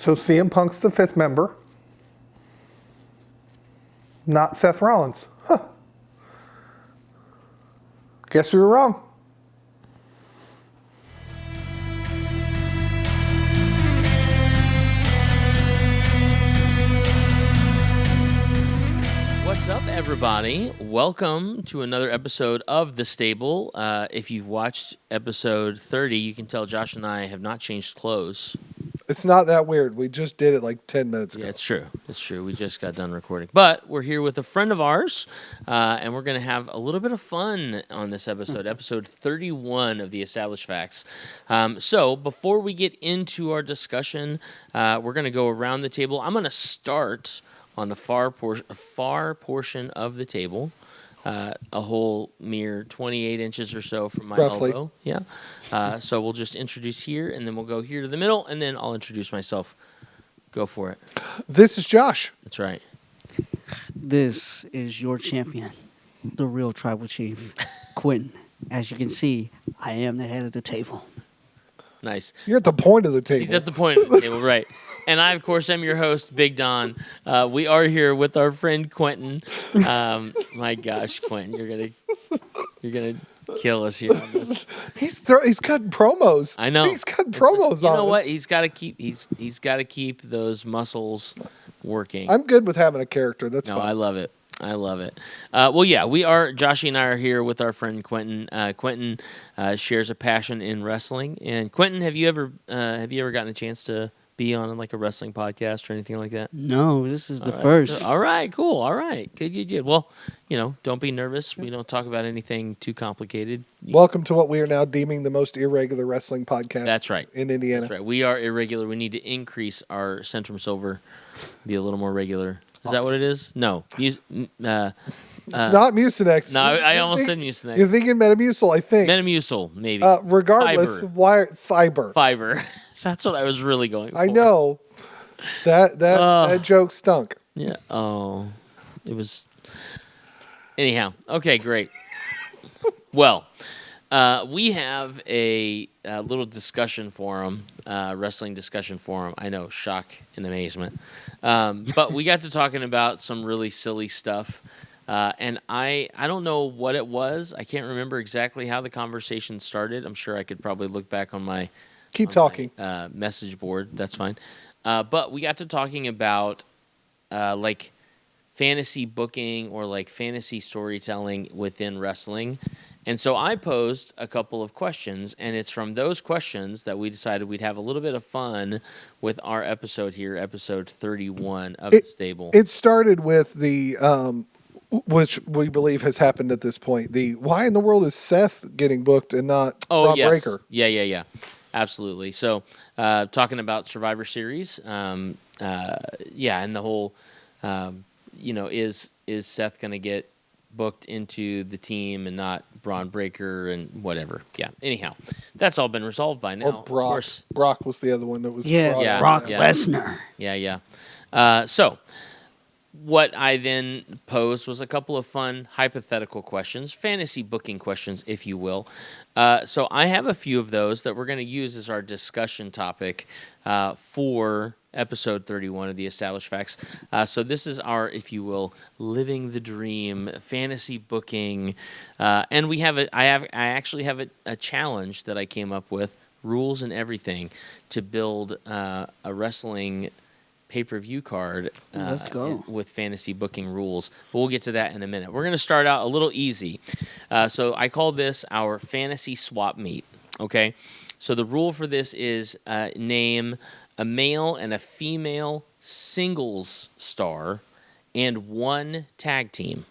So CM Punk's the fifth member, not Seth Rollins. Huh. Guess we were wrong. What's up, everybody? Welcome to another episode of The Stable. If you've watched episode 30, you can tell Josh and I have not changed clothes. It's not that weird. We just did it like 10 minutes ago. Yeah, it's true. It's true. We just got done recording. But we're here with a friend of ours, and we're going to have a little bit of fun on this episode, episode 31 of The Established Facts. So before we get into our discussion, we're going to go around the table. I'm going to start on the far portion of the table, a whole mere 28 inches or so from my Roughly. elbow. Yeah. So we'll just introduce here, and then we'll go here to the middle, and then I'll introduce myself. Go for it. This is Josh. That's right. This is your champion, the real tribal chief, Quentin. As you can see, I am the head of the table. Nice. You're at the point of the table. He's at the point of the table, right. And I, of course, am your host, Big Don. We are here with our friend Quentin. My gosh, Quentin, you're gonna kill us here on this. He's cutting promos. I know. He's cutting promos You on know us. what? He's got to keep those muscles working. I'm good with having a character. That's No, fine. I love it. Well, yeah, Joshy and I are here with our friend Quentin. Quentin shares a passion in wrestling. And Quentin, have you ever gotten a chance to be on like a wrestling podcast or anything like that? No, this is the All right. first. All right, cool. All right, good. Well, don't be nervous. We don't talk about anything too complicated. Welcome to what we are now deeming the most irregular wrestling podcast. That's right. In Indiana. That's right. We are irregular. We need to increase our Centrum Silver, be a little more regular. Is that what it is? No. It's not Mucinex. No, I almost said Mucinex. You're thinking Metamucil, I think. Metamucil, maybe. Regardless, fiber. That's what I was really going for. I know. That joke stunk. Yeah. Oh, it was. Anyhow, okay, great. Well, we have a little discussion forum, wrestling discussion forum. I know, shock and amazement. But we got to talking about some really silly stuff. And I don't know what it was. I can't remember exactly how the conversation started. I'm sure I could probably look back on my message board. That's fine. But we got to talking about like fantasy booking or like fantasy storytelling within wrestling. And so I posed a couple of questions, and it's from those questions that we decided we'd have a little bit of fun with our episode here, episode 31 of The Stable. It started with the, which we believe has happened at this point, the why in the world is Seth getting booked and not Rob Breaker? Yeah. Absolutely. So talking about Survivor Series, and the whole, is Seth going to get booked into the team and not Braun Breaker and whatever. Yeah. Anyhow, that's all been resolved by now. Or Brock. Brock was the other one that was. Brock Lesnar. Yeah. So what I then posed was a couple of fun hypothetical questions, fantasy booking questions, if you will. So I have a few of those that we're going to use as our discussion topic for episode 31 of The Established Facts. So this is our, if you will, living the dream fantasy booking. And I actually have a challenge that I came up with, rules and everything, to build a wrestling pay-per-view card Let's go. with fantasy booking rules. But we'll get to that in a minute. We're going to start out a little easy. So I call this our fantasy swap meet. Okay? So the rule for this is name a male and a female singles star and one tag team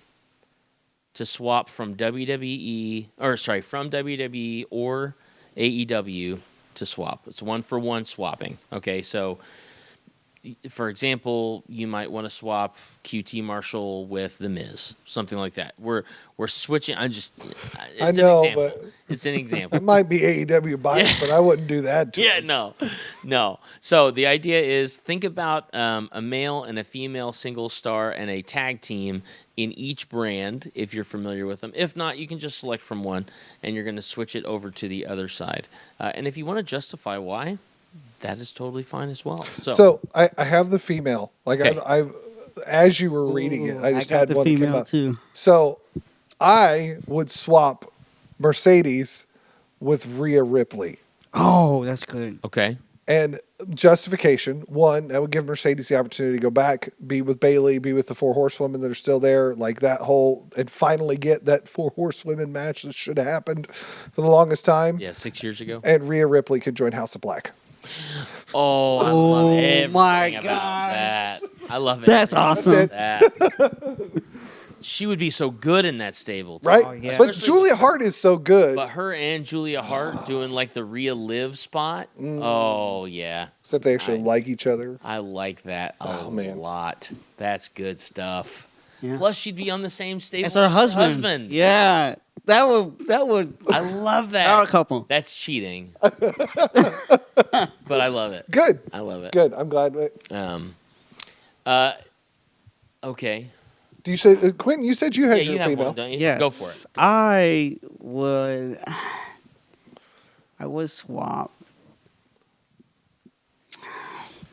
to swap from WWE or AEW to swap. It's 1-for-1 swapping. Okay, so for example, you might want to swap QT Marshall with The Miz, something like that. We're switching. It's an example. It might be AEW bias, but I wouldn't do that to him. No. So the idea is think about a male and a female single star and a tag team in each brand, if you're familiar with them. If not, you can just select from one, and you're going to switch it over to the other side. And if you want to justify why, that is totally fine as well. So, So I have the female. Like Okay. I've as you were reading it, I just got had the one come female up. too. So I would swap Mercedes with Rhea Ripley. Oh, that's good. okay. And justification, one, that would give Mercedes the opportunity to go back, be with Bailey, be with the four horsewomen that are still there, like that whole, and finally get that four horsewomen match that should have happened for the longest time. Yeah, 6 years ago. And Rhea Ripley could join House of Black. Oh, I love everything my about God. that. I love it. That's awesome. That. She would be so good in that stable, too. Right? Oh, yeah. But Julia Hart is so good. But her and Julia Hart doing like the Rhea Liv spot. Oh yeah, Except they actually like each other. I like that a man. lot. That's good stuff. Yeah. Plus, she'd be on the same stable It's her as husband. Yeah, that would. I love that. Our couple. That's cheating. But I love it. Good. I love it. Good. I'm glad. Okay. Do you say, Quentin, you said you had Yeah, your you have female. one, don't you? Yes. Go for it. I would swap.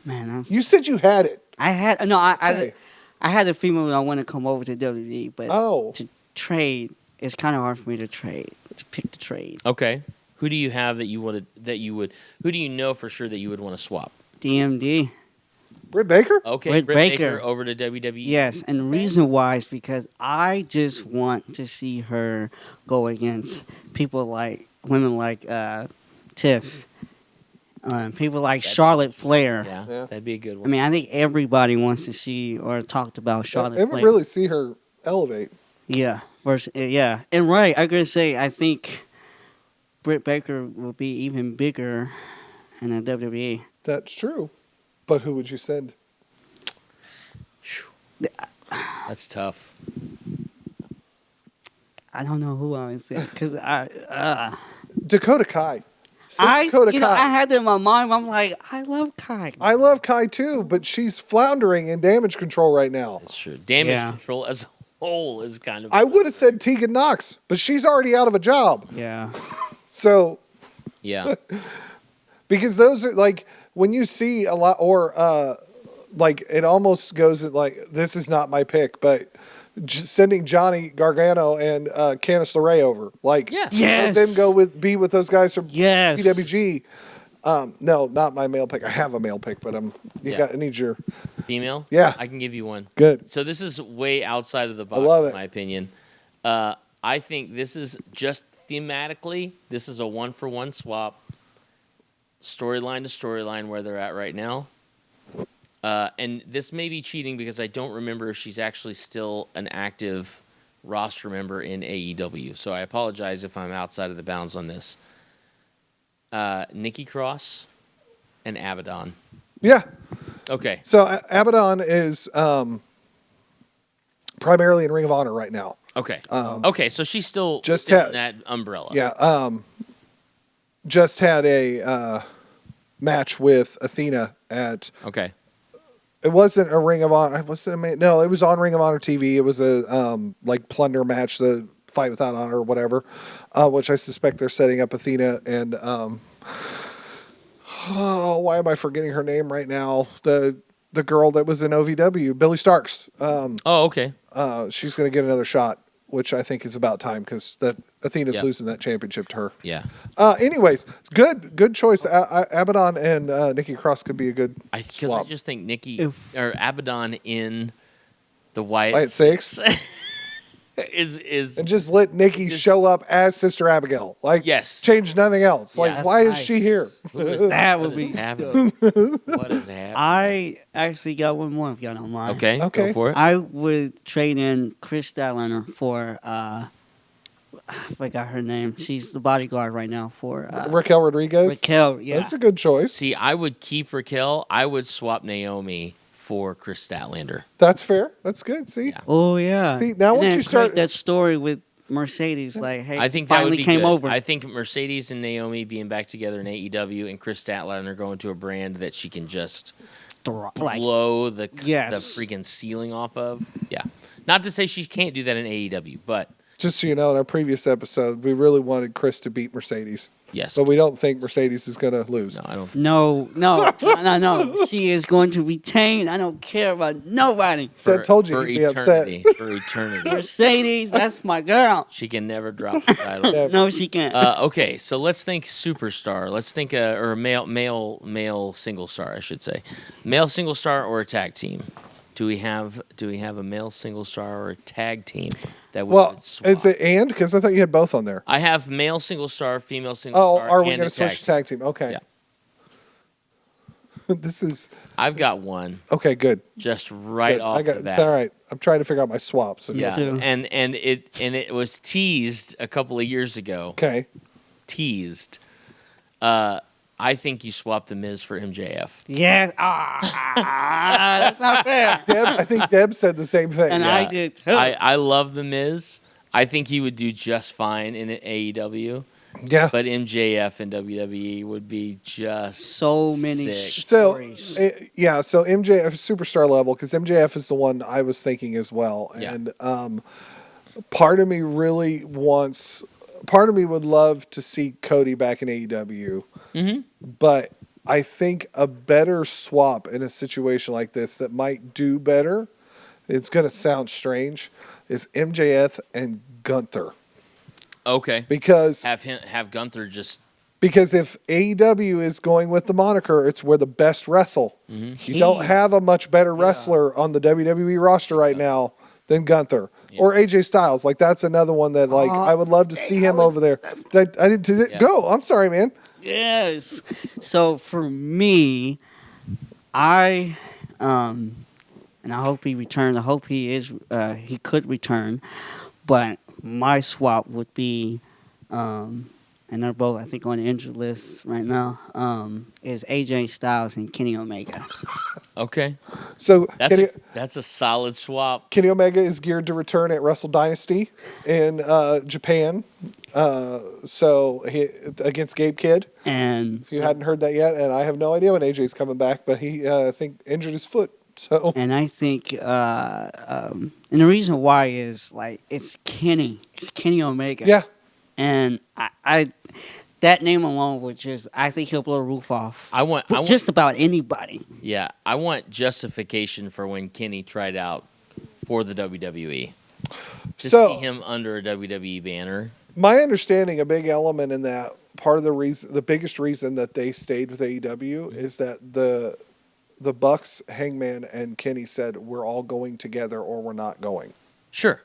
Man, You said you had it. I had Okay. I had a female that I want to come over to WWE, but Oh. to trade, it's kind of hard for me to pick the trade. Okay. Who do you have that you would? Who do you know for sure that you would want to swap? DMD. Britt Baker? Okay, Britt Britt Baker. Baker over to WWE. Yes, and the reason why is because I just want to see her go against women like Tiff, people like Charlotte Flair. Yeah, Yeah. that'd be a good I one. mean, I think everybody wants to see or talked about Charlotte I Flair. would really see her elevate. Yeah, and right. I gotta say, I think Britt Baker will be even bigger in the WWE. That's true. But who would you send? That's tough. I don't know who I would say because Dakota Kai. Send Dakota Kai. I had that in my mind. I'm like, I love Kai. I love Kai too, but she's floundering in Damage Control right now. That's true. Damage Yeah. control as a whole is kind of. I would have said Tegan Knox, but she's already out of a job. Yeah. So, Yeah. because those are like, when you see a lot, or like it almost goes at like, this is not my pick, but sending Johnny Gargano and Candice LeRae over, like, Yeah. Yes. let them be with those guys from Yes. PWG. No, not my male pick. I have a male pick, but Yeah. I need your Female? Yeah. I can give you one. good. So this is way outside of the box, love it. in my opinion. I think this is just thematically, this is a 1-for-1 swap, storyline to storyline where they're at right now. And this may be cheating because I don't remember if she's actually still an active roster member in AEW. So I apologize if I'm outside of the bounds on this. Nikki Cross and Abaddon. Yeah. Okay. So Abaddon is primarily in Ring of Honor right now. Okay. Okay. So she's still just within had- that umbrella. Yeah. Just had a match with Athena at. Okay. It wasn't a Ring of Honor. Was it no, it was on Ring of Honor TV. It was a like plunder match, the Fight Without Honor or whatever, which I suspect they're setting up Athena and why am I forgetting her name right now? The girl that was in OVW, Billy Starks. Oh, okay. She's going to get another shot, which I think is about time because that Athena's Yeah. losing that championship to her. Yeah. Anyways, good choice. Abaddon and Nikki Cross could be a good Because I swap. just think Nikki If- or Abaddon in the Wyatt Wyatt Six. is And just let Nikki show up as Sister Abigail. Like, Yes. change nothing else. Like, that's why is nice. she here? Who is That what would is be happening? What is happening? I actually got one more if y'all don't mind. Okay. Okay. Go for it. I would trade in Chris Statlander for I forgot her name. She's the bodyguard right now for Raquel Rodriguez. Raquel. Yeah. That's a good choice. See, I would keep Raquel. I would swap Naomi for Chris Statlander. That's fair. That's good. See? Yeah. Oh yeah. See, now And once then you start- create that story with Mercedes, like, hey, I think that finally would be came good. over. I think Mercedes and Naomi being back together in AEW and Chris Statlander going to a brand that she can just Like, blow the Yes. freaking ceiling off of. Yeah. Not to say she can't do that in AEW, but Just so you know, in our previous episode, we really wanted Chris to beat Mercedes. Yes. But we don't think Mercedes is going to lose. No, I don't. No. She is going to retain. I don't care about nobody. Said, told you for he'd be upset. eternity. For eternity. Mercedes, that's my girl. She can never drop the title. Yeah. No, she can't. Okay, so let's think superstar. Let's think or male single star, I should say. Male single star or a tag team. Do we have a male single star or a tag team that we Well, would swap? is it and? Because I thought you had both on there. I have male single star, female single Oh, star. are we and going a to switch to tag team? Okay. Yeah. This is I've got one okay. Good. just right Good. off I got the bat. all right. I'm trying to figure out my swap. So Yeah, too. and it was teased a couple of years ago. Okay. Teased. I think you swapped the Miz for MJF. Yeah. That's not fair. Deb, I think Deb said the same thing. And I did too. I love the Miz. I think he would do just fine in AEW, Yeah. but MJF in WWE would be just so many sick. So, stories. yeah, so MJF superstar level, because MJF is the one I was thinking as well. Yeah. And part of me would love to see Cody back in AEW, Mhm. but I think a better swap in a situation like this that might do better, it's going to sound strange, is MJF and Gunther. Okay. Because Have Gunther just if AEW is going with the moniker, it's where the best wrestle. Mm-hmm. You don't have a much better wrestler on the WWE roster right now than Gunther or AJ Styles. Like that's another one that I would love to see him over there. I didn't go. I'm sorry, man. Yes. So for me, and I hope he returns. I hope he could return. But my swap would be, and they're both I think on the injured list right now, is AJ Styles and Kenny Omega. okay. So That's a solid swap. Kenny Omega is geared to return at Wrestle Dynasty in Japan. So he against Gabe Kidd. And If you hadn't heard that yet, and I have no idea when AJ's coming back, but he I think injured his foot. So And I think, and the reason why is it's Kenny Omega. yeah, And I that name alone would I think he'll blow the roof off. I want Just about anybody. Yeah, I want justification for when Kenny tried out for the WWE. To So- see him under a WWE banner. my understanding, a big element in that part of the reason, the biggest reason that they stayed with AEW is that the Bucks, Hangman, and Kenny said we're all going together or we're not going. Sure.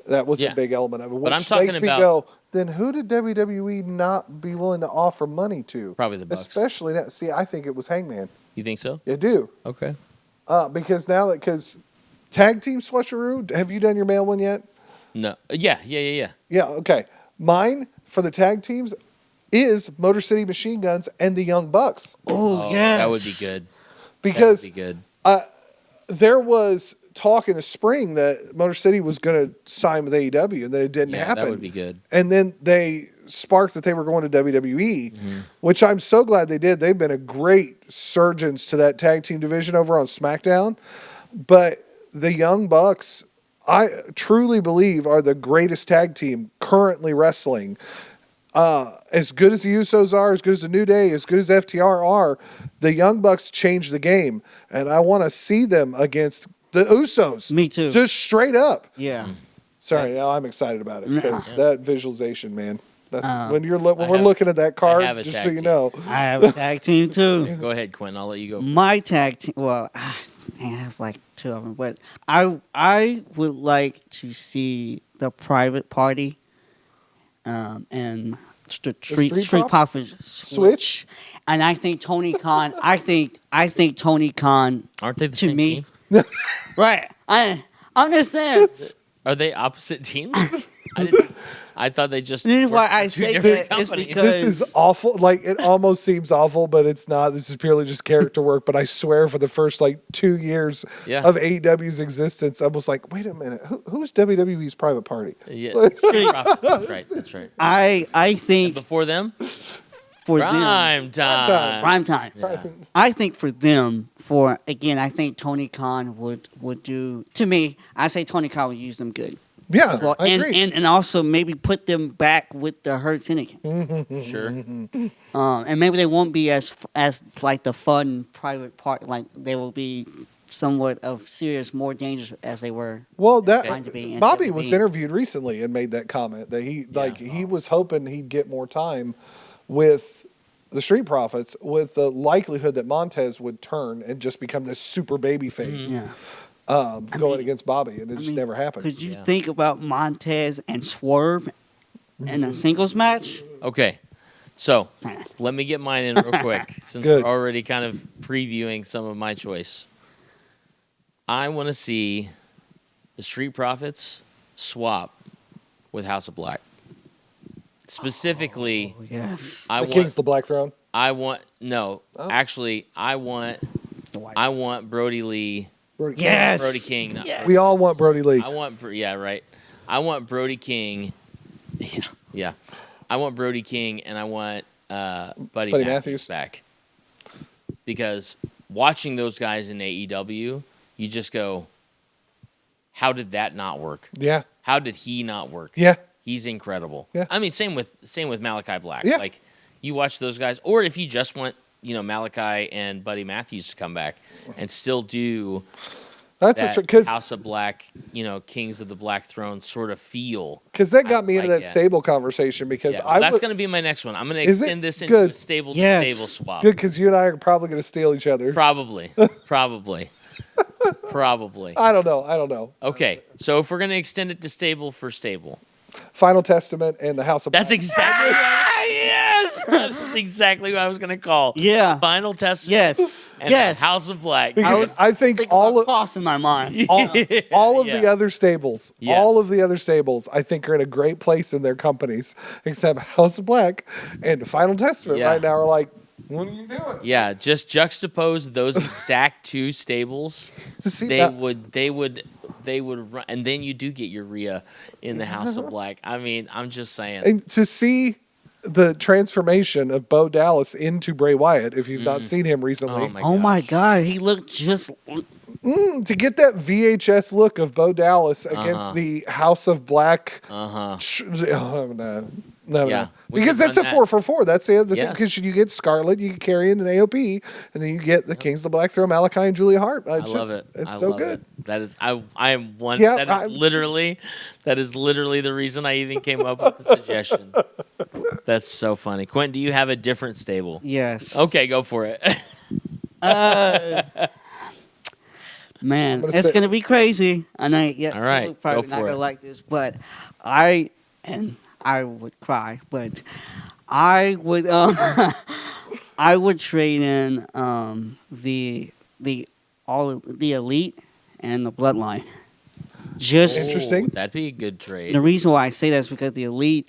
That was Yeah. a big element of it. Which I'm talking makes me about- go, then who did WWE not be willing to offer money to? Probably the Bucks. Especially that. See, I think it was Hangman. You think so? I do. Okay. Because tag team switcheroo, have you done your male one yet? No. Yeah. Yeah, okay. Mine for the tag teams is Motor City Machine Guns and the Young Bucks. Oh, yes. That would be good. Because that would be good. there was talk in the spring that Motor City was going to sign with AEW and that it didn't Yeah, happen. that would be good. And then they sparked that they were going to WWE, which I'm so glad they did. They've been a great surgeons to that tag team division over on SmackDown. But the Young Bucks, I truly believe, are the greatest tag team currently wrestling. As good as the Usos are, as good as the New Day, as good as FTR are, the Young Bucks changed the game. And I want to see them against the Usos. Me too. Just straight up. Yeah. Sorry, now I'm excited about it because that visualization, man. That's when we're have- looking at that I card. have a Just tag so you team. know, I have a tag team too. Go ahead, Quinn. I'll let you go. My tag team. Well, I have like two of them, but I would like to see the Private Party, and Street Street Profits Switch? and I think Tony Khan. I think Tony Khan. Aren't they the To same me, team? right? I'm just saying. Are they opposite teams? I thought they just. The reason why worked for I two say different that is companies. because- this is awful. Like it almost seems awful, but it's not. This is purely just character work. But I swear, for the first 2 years Yeah. of AEW's existence, I was like, wait a minute, who's WWE's Private Party? Yeah, that's right. That's right. I think Before them, for them. prime time. Prime time. I think for them, I think Tony Khan would do. To me, I say Tony Khan would use them good. Yeah, Well, I and, agree. and also maybe put them back with the Hurt Syndicate. Sure. And maybe they won't be as like the fun private part. Like they will be somewhat of serious, more dangerous as they were. Well, Trying to be in Bobby WWE. was interviewed recently and made that comment that he was hoping he'd get more time with the Street Profits, with the likelihood that Montez would turn and just become this super baby face Yeah. going against Bobby, and it just never happened. Could you Yeah. think about Montez and Swerve in a singles match? Okay. So let me get mine in real quick since Good. we're already kind of previewing some of my choice. I want to see the Street Profits swap with House of Black. Specifically, Yes. I The want King's the Black Throne. actually I want Brody Lee, Brody King. Yes. Brody King. Yes. We all want Brody Lee. I want Brody King. Yeah. I want Brody King and I want Buddy Matthews. Matthews back. Because watching those guys in AEW, you just go, how did that not work? Yeah. How did he not work? Yeah. He's incredible. Yeah. I mean, same with Malachi Black. Yeah. Like you watch those guys, or if you just want Malachi and Buddy Matthews to come back and still do That's that because House of Black, Kings of the Black Throne sort of feel. that got me into like that stable conversation because Yeah, that's going to be my next one. I'm going to Is it? extend this into Good. a stable Yes. swap. good because you and I are probably going to steal each other. Probably. Probably. I don't know. Okay, so if we're going to extend it to stable for stable, Final Testament and the House of that's Black. exactly Yes. that's exactly what I was going to call. Yeah. Final Testament. Yes. And Yes. the House of Black. Because I think Think all about of Cross in my mind. all of Yeah. the other stables, Yes. all of the other stables, I think are in a great place in their companies, except House of Black and Final Testament Yeah. right now are like, what are you doing? Yeah, just juxtapose those exact two stables. Just see They that- would run, and then you do get your Rhea in the House of Black. I mean, I'm just saying. And to see the transformation of Bo Dallas into Bray Wyatt, if you've not seen him recently, Oh my gosh. God, he looked just. to get that VHS look of Bo Dallas against the House of Black. Uh-huh. No. Yeah, we Because could that's a run 4-for-4. That's the other thing. Yes. Because you get Scarlett, you can carry in an AOP, and then you get the Kings of the Black Throw, Malachi and Julia Hart. I love it. It's I so love good. it. That is, I am one. Yeah, that is literally the reason I even came up with the suggestion. That's so funny. Quentin, do you have a different stable? Yes. Okay, go for it. Man, gonna it's say- gonna be crazy. I know. Yeah. All right, you're probably go not for gonna it. like this, but I would cry, but I would I would trade in the elite and the bloodline. Just Interesting. Ooh, that'd be a good trade. the reason why I say that is because the elite,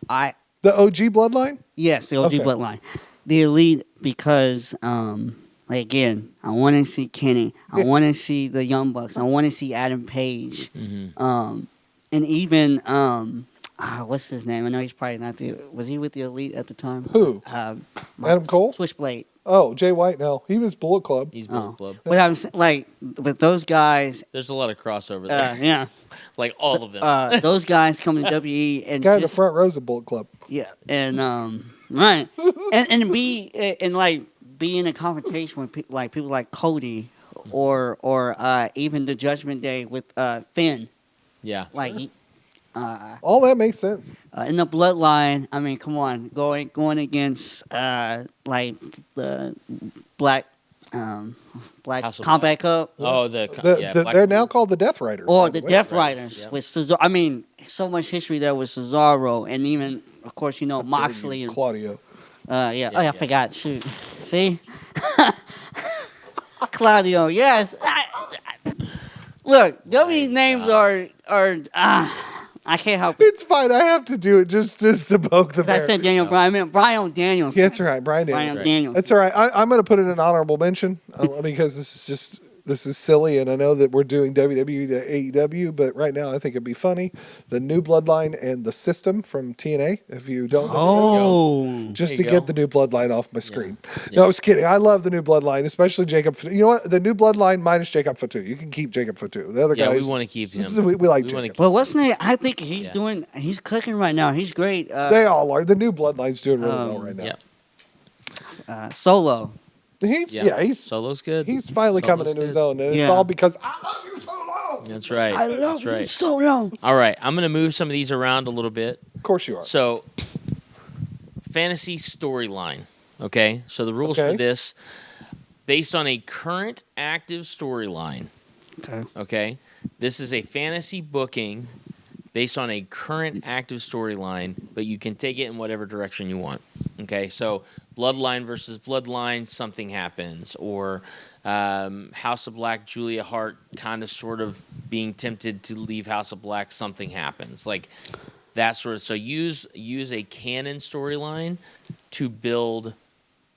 The OG bloodline? yes, the OG Okay. bloodline, the elite because like again, I want to see Kenny, I want to see the Young Bucks, I want to see Adam Page, and even what's his name? I know he's probably not the. Was he with the elite at the time? Who? Adam Cole? Switchblade. Oh, Jay White. No, he was Bullet Club. He's Bullet Club. But I'm like with those guys. There's a lot of crossover there. Yeah. Like all of them. Those guys coming to WE and Guy in the just, front rows of Bullet Club. yeah, and right, and like be in a confrontation with people like Cody or even the Judgment Day with Finn. Yeah. Like All that makes sense. in the bloodline, I mean, come on, going against like the Black House of Combat Cup Oh, Black Black they're now called the Death Riders. or by the way. Death Riders, Riders yeah. with Cesaro. I mean, so much history there with Cesaro, and even of course Moxley and Claudio. I forgot. Shoot, see, Claudio. Yes. Look, W names are I can't help it. It's fine. I have to do it just to poke the I bear. said Daniel Bryan. I meant Brian Daniels. Yeah, that's all right. Brian Brian Daniels. Daniels. That's all right. I'm going to put it in honorable mention because this is just this is silly, and I know that we're doing WWE to AEW, but right now I think it'd be funny. The new Bloodline and the System from TNA. If you don't know, Oh, just There to you get go. the new Bloodline off my screen. Yeah. No, I was kidding. I love the new Bloodline, especially Jacob. You know what? The new Bloodline minus Jacob Fatu. You can keep Jacob Fatu. The other Yeah, guys, we want to keep him. We like We wanna Jacob. well, what's name? I think he's Yeah. he's cooking right now. He's great. They all are. The new Bloodline's doing really well right now. Yeah. Solo. He's Solo's good. he's finally Solo's coming into his good. own, and it's Yeah. all because I love you, Solo. That's right. I love That's you right. Solo. All right, I'm gonna move some of these around a little bit. Of course you are. So, fantasy storyline. Okay, so the rules Okay. for this, based on a current active storyline. Okay. Okay, this is a fantasy booking based on a current active storyline, but you can take it in whatever direction you want. Okay, so Bloodline versus Bloodline, something happens, or House of Black, Julia Hart, kind of sort of being tempted to leave House of Black, something happens, like that sort of. So use a canon storyline to build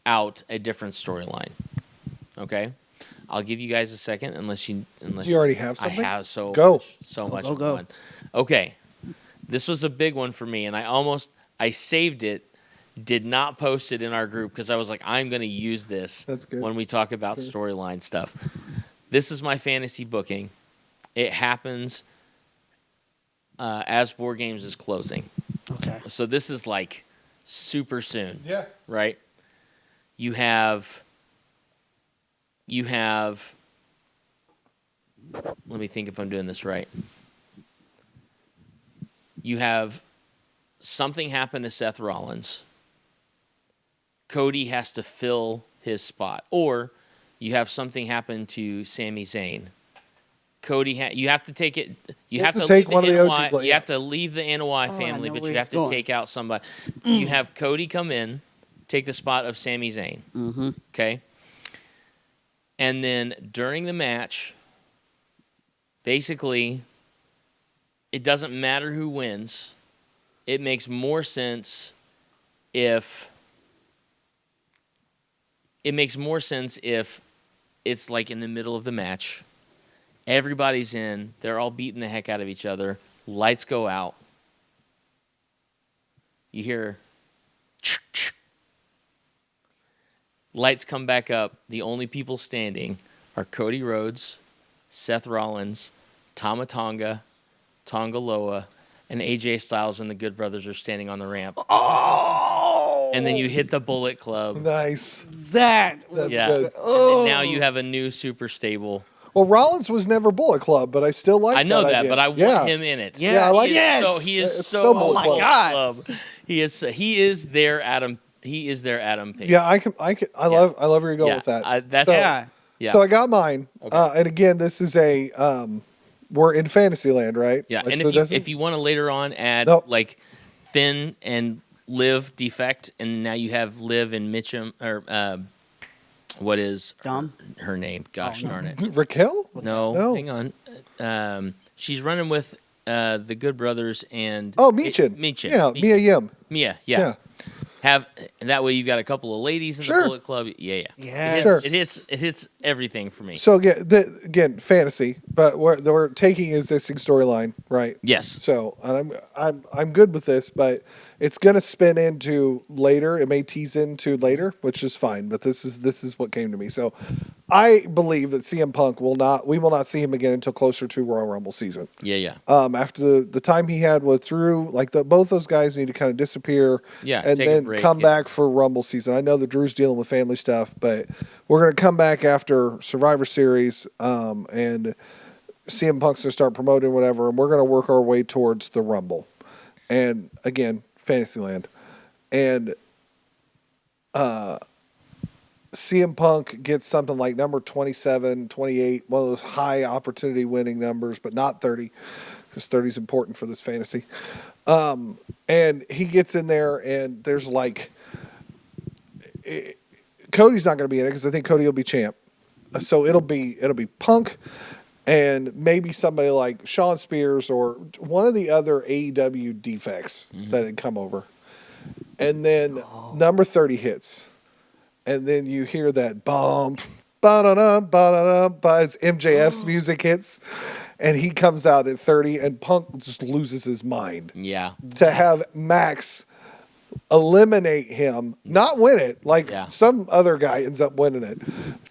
out a different storyline. Okay, I'll give you guys a second, unless you already have I something? have so Go. much, so much go, go. fun. Okay, this was a big one for me, and I saved it, did not post it in our group because I was like, I'm going to use this That's good. when we talk about storyline stuff. This is my fantasy booking. It happens as War Games is closing. Okay. So this is like super soon, Yeah. right? You have let me think if I'm doing this right. You have something happen to Seth Rollins. Cody has to fill his spot, or you have something happen to Sami Zayn. You have to take it. You have to take leave one of the NOI, OG You have to leave the NOI Oh, I family, know but where you have he's to going. take out somebody. You have Cody come in, take the spot of Sami Zayn. Mm-hmm. Okay. And then during the match, basically, it doesn't matter who wins. It makes more sense if it's like in the middle of the match. Everybody's in. They're all beating the heck out of each other. Lights go out. You hear lights come back up. The only people standing are Cody Rhodes, Seth Rollins, Tama Tonga, Tonga Loa, and AJ Styles and the Good Brothers are standing on the ramp. Oh. And then you hit the Bullet Club. Nice. That. That's Yeah. good. And Oh. then now you have a new super stable. Well, Rollins was never Bullet Club, but I still like. I know that, idea. but I want Yeah. him in it. Yeah, Yeah, I like he it. is yes. so he is It's so, so Bullet Bullet Club. Club. He is their Adam. He is their Adam Page. Yeah, I love where you're going with that. That's So- Yeah. yeah. So I got mine, Okay. and again, this is a we're in Fantasyland, right? Yeah, Like, and so if you want to later on add Nope. like Finn and Liv defect, and now you have Liv and Mitchum, or what is Dom? her name? Gosh darn it! Raquel? No, hang on. She's running with the Good Brothers and Michin. Michin. Yeah, Mia Yim. Mia. Yeah. Yeah. And that way you've got a couple of ladies in Sure. the Bullet Club. Yeah. Yeah. Sure. It hits everything for me. So again, fantasy, but what we're taking existing storyline, right? Yes. So and I'm good with this, but it's gonna spin into later. It may tease into later, which is fine. But this is what came to me. So I believe that CM Punk we will not see him again until closer to Royal Rumble season. Yeah. After the time he had with Drew, like both those guys need to kind of disappear, Yeah, and take a then break, come yeah. back for Rumble season. I know that Drew's dealing with family stuff, but we're gonna come back after Survivor Series, and CM Punk's gonna start promoting whatever, and we're gonna work our way towards the Rumble, and again, Fantasyland, and CM Punk gets something like number 27, 28, one of those high opportunity winning numbers, but not 30, because 30 is important for this fantasy. And he gets in there, and there's like, Cody's not going to be in it because I think Cody will be champ. So it'll be Punk and maybe somebody like Shawn Spears or one of the other AEW defects that had come over. And then number 30 hits. And then you hear that bump, ba-da-da, ba-da-da, as MJF's music hits, and he comes out at 30, and Punk just loses his mind. Yeah. To have Max eliminate him, not win it, like Yeah. some other guy ends up winning it,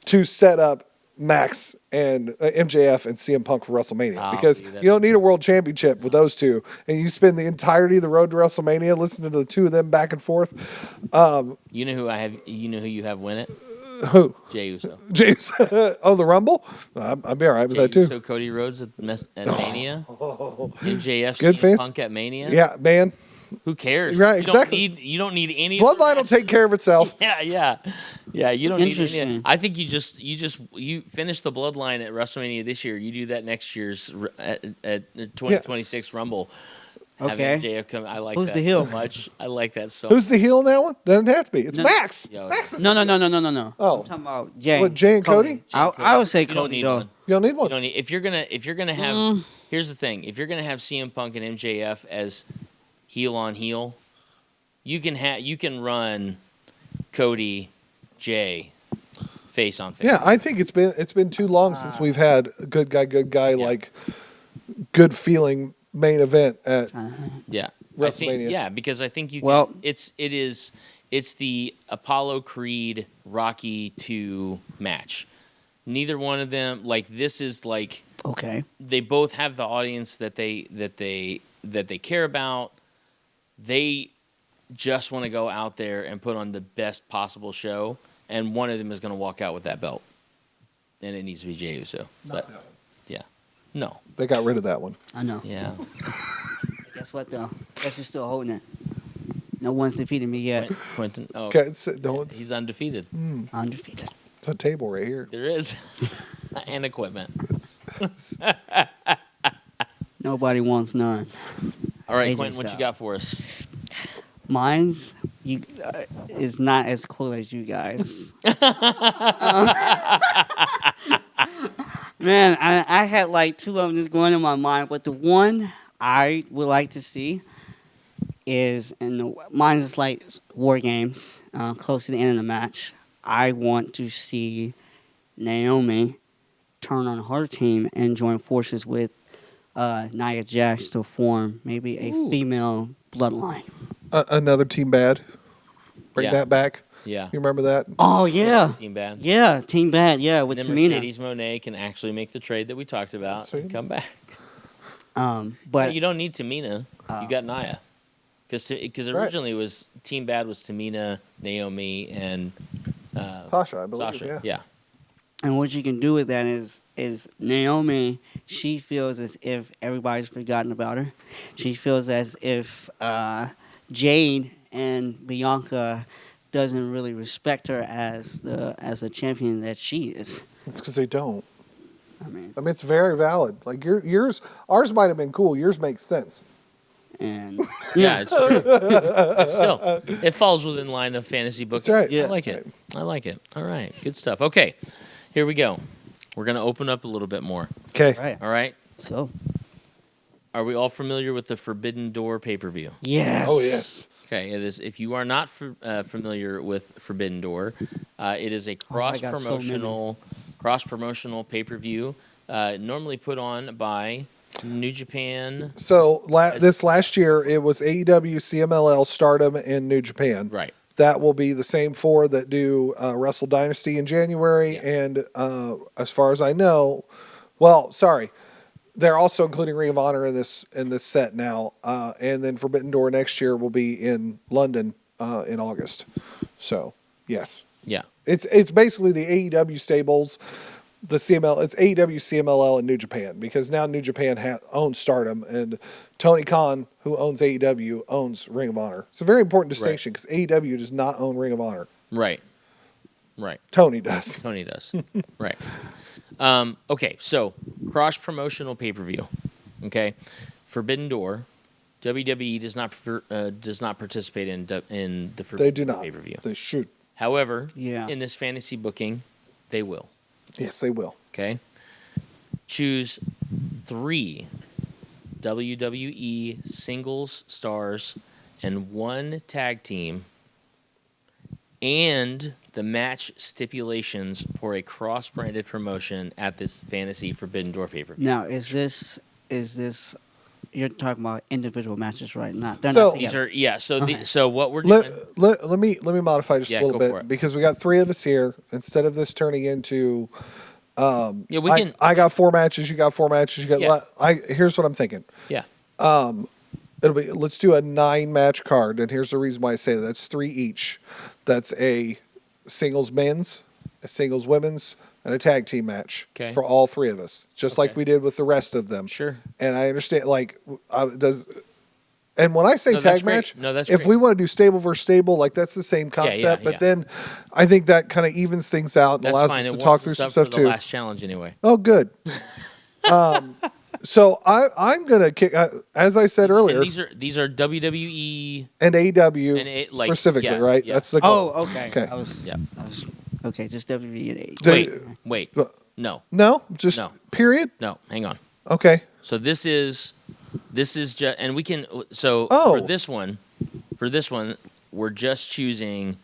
to set up Max and MJF and CM Punk for WrestleMania. Oh, Because dude, you don't need a world championship with those two, and you spend the entirety of the road to WrestleMania listening to the two of them back and forth. You know who I have? You know who you have win it? Who? Jey Uso. James? Oh, the Rumble? I'd be all right with Jey that too. Uso, Cody Rhodes at Mania. MJF, Good CM face. Punk at Mania. Yeah, man. Who cares? Right, exactly. You don't need any. Bloodline will take care of itself. Yeah. You don't need any. Interesting. I think you finish the Bloodline at WrestleMania this year. You do that next year's at 2026 Rumble. Have Okay. MJF come. I like Who's that the heel? so much. I like that so. Who's the heel in that one? Doesn't have to be. It's No. Max. Yo, Max is No. Oh. I'm talking about Jay. What, Jay and Cody? I would say You don't Cody need though. one. You don't need You one. don't need if you're gonna have. Here's the thing: if you're gonna have CM Punk and MJF as heel on heel, you can run Cody, Jay, face on face. Yeah, I think it's been too long since we've had a good guy, like good feeling main event at Yeah. WrestleMania. Because I think you can, Well- it's the Apollo Creed Rocky 2 match. Neither one of them this is like Okay. they both have the audience that they care about. They just want to go out there and put on the best possible show, and one of them is going to walk out with that belt, and it needs to be Jey Uso. But yeah, no, They got rid of that one. I know. yeah. Guess what though? Guess you're still holding it. No one's defeated me yet. Quentin, oh, Okay, don't. he's undefeated. Undefeated. It's a table right here. There is, and equipment. Nobody wants none. All right, AJ Quentin, what you style. got for us? Mine's is not as cool as you guys. Man, I had like two of them just going in my mind, but the one I would like to see is, and mine is like War Games, close to the end of the match. I want to see Naomi turn on her team and join forces with Nia Jax to form maybe a female bloodline. Another team bad. Bring Yeah. that back. Yeah. You remember that? Oh yeah, Team Bad. yeah, Team Bad, yeah, with And then Tamina. Mercedes Moné can actually make the trade that we talked about. Sweet. And come back. But You don't need Tamina. You got Nia. Because Right. originally it was Team Bad was Tamina, Naomi, and Sasha, I believe. Sasha. Yeah. and what you can do with that is Naomi. She feels as if everybody's forgotten about her. She feels as if Jade and Bianca doesn't really respect her as a champion that she is. It's because they don't. I mean, It's very valid. Like ours might have been cool. Yours makes sense. and Yeah, it's true. But still, it falls within line of fantasy booking. That's right. Yeah. I like it. I like it. All right, good stuff. Okay, here we go. We're gonna open up a little bit more. Okay. right. All right. So Are we all familiar with the Forbidden Door pay-per-view? yes. Oh yes. Okay, it is. If you are not familiar with Forbidden Door, it is a I got so many. cross promotional pay-per-view, normally put on by New Japan. So this last year it was AEW, CMLL, Stardom, and New Japan. Right. That will be the same four that do Wrestle Dynasty in January, Yeah. and as far as I know, well, sorry, they're also including Ring of Honor in this set now, and then Forbidden Door next year will be in London in August. So yes, Yeah. it's basically the AEW stables, the CML. It's AEW, CMLL, and New Japan, because now New Japan owns Stardom, and Tony Khan, who owns AEW, owns Ring of Honor. It's a very important distinction because AEW does not own Ring of Honor. Right. Right. Tony does. Tony does. Right. Okay, so cross promotional pay per view. Okay, Forbidden Door. WWE does not participate in the They Forbidden do Door not. pay per view. They should. However, Yeah. in this fantasy booking, they will. Yes, they will. Okay, choose 3 WWE singles stars and 1 tag team and the match stipulations for a cross-branded promotion at this Fantasy Forbidden Door pay-per-view. Now, is this you're talking about individual matches, right? They're So- not These together. are So Okay. so what we're doing? Let me modify just Yeah, a little go for bit it. because we got 3 of us here. Instead of this turning into, Yeah, we can. I got 4 matches, you got 4 matches, you got. Yeah. Here's what I'm thinking. Yeah. Let's do a 9-match card, and here's the reason why I say that. That's 3 each. That's a singles men's, a singles women's, and a tag team match Okay. for all 3 of us, just like Okay. we did with the rest of them. Sure. And I understand, and when I say No, that's tag great. match, No, that's if great. we want to do stable versus stable, like that's the same concept. But yeah. then I think that kind of evens things out and That's allows fine. us It to warms talk through us some up stuff for the too. last challenge anyway. Oh, good. So I'm gonna kick, as I said earlier, And these are WWE. and AW And it, like, specifically, yeah, right? yeah. That's the goal. Oh, okay. Okay. I was Yeah. okay. Just WWE and AEW. Do- Wait. But- No. No, just No. period. No. Hang on. Okay. So this is just, and we can. So Oh. for this one, we're just choosing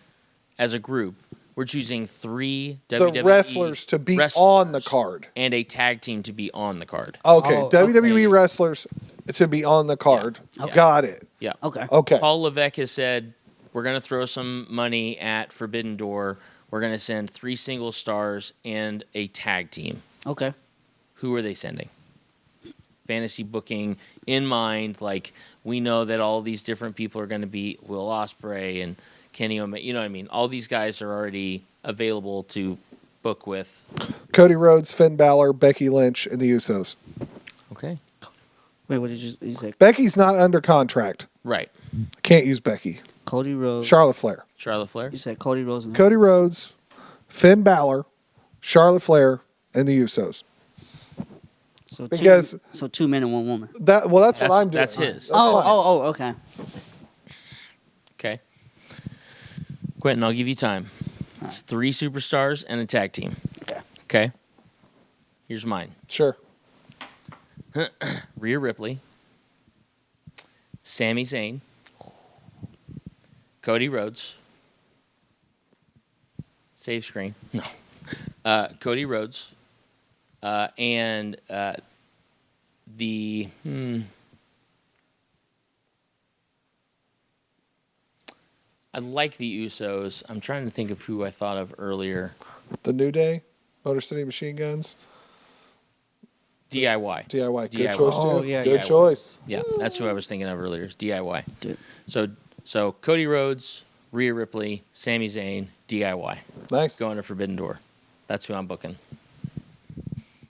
as a group. We're choosing 3 The WWE wrestlers to be wrestlers on the card. and a tag team to be on the card. Okay, Oh, WWE okay. wrestlers to be on the card. Yeah. Got it. Yeah. Okay. Okay. Paul Levesque has said we're going to throw some money at Forbidden Door. We're going to send 3 single stars and a tag team. Okay. Who are they sending? Fantasy booking in mind, like we know that all these different people are going to be Will Ospreay and Kenny Omega. You know what I mean? All these guys are already available to book with. Cody Rhodes, Finn Balor, Becky Lynch, and the Usos. Okay. Wait, what did you say? Becky's not under contract. Right. Can't use Becky. Cody Rhodes. Charlotte Flair. Charlotte Flair. You said Cody Rhodes. And Cody Rhodes, Finn Balor, Charlotte Flair, and the Usos. So Because- 2 men and 1 woman. That's what I'm doing. That's his. Oh, okay. Okay. Quentin, I'll give you time. It's 3 superstars and a tag team. Okay. Okay. Here's mine. Sure. Rhea Ripley, Sami Zayn, Cody Rhodes, save screen. No. Cody Rhodes, and the I like the Usos. I'm trying to think of who I thought of earlier. The New Day, Motor City Machine Guns, DIY. DIY. Good DIY. choice, too. Oh, yeah, Good DIY. choice. Yeah, that's who I was thinking of earlier. Is DIY. Dude. So Cody Rhodes, Rhea Ripley, Sami Zayn, DIY. Nice. Going to Forbidden Door. That's who I'm booking.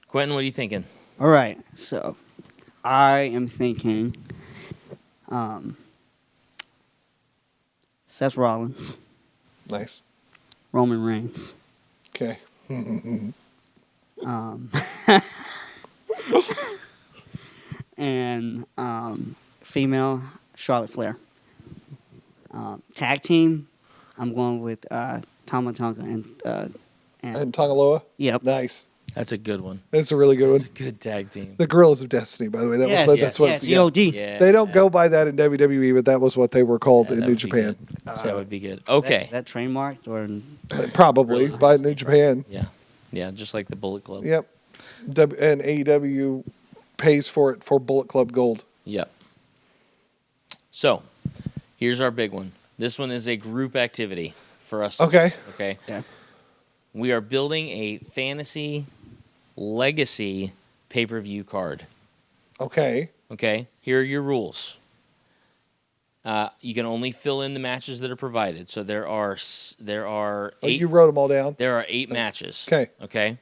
Quentin, what are you thinking? All right. So, I am thinking, Seth Rollins, Nice. Roman Reigns, Okay. and female Charlotte Flair. Tag team, I'm going with Tama Tonga and And Tongaloa. yep. Nice. That's a good one. That's a really good one. Good tag team. The Gorillas of Destiny, by the way. Yes, That's what. yes, God. Yeah. They don't go by that in WWE, but that was what they were called in that New would be Japan. good. That would be good. Okay. Is that trademarked or? Probably Really? by New Japan. Yeah. Yeah, just like the Bullet Club. Yep. And AEW pays for it for Bullet Club Gold. Yep. So, here's our big one. This one is a group activity for us. Okay. Okay. Okay. We are building a fantasy legacy pay-per-view card. Okay. Okay. Here are your rules. You can only fill in the matches that are provided. So there are Oh, 8. you wrote them all down. There are 8 matches. Okay. Okay.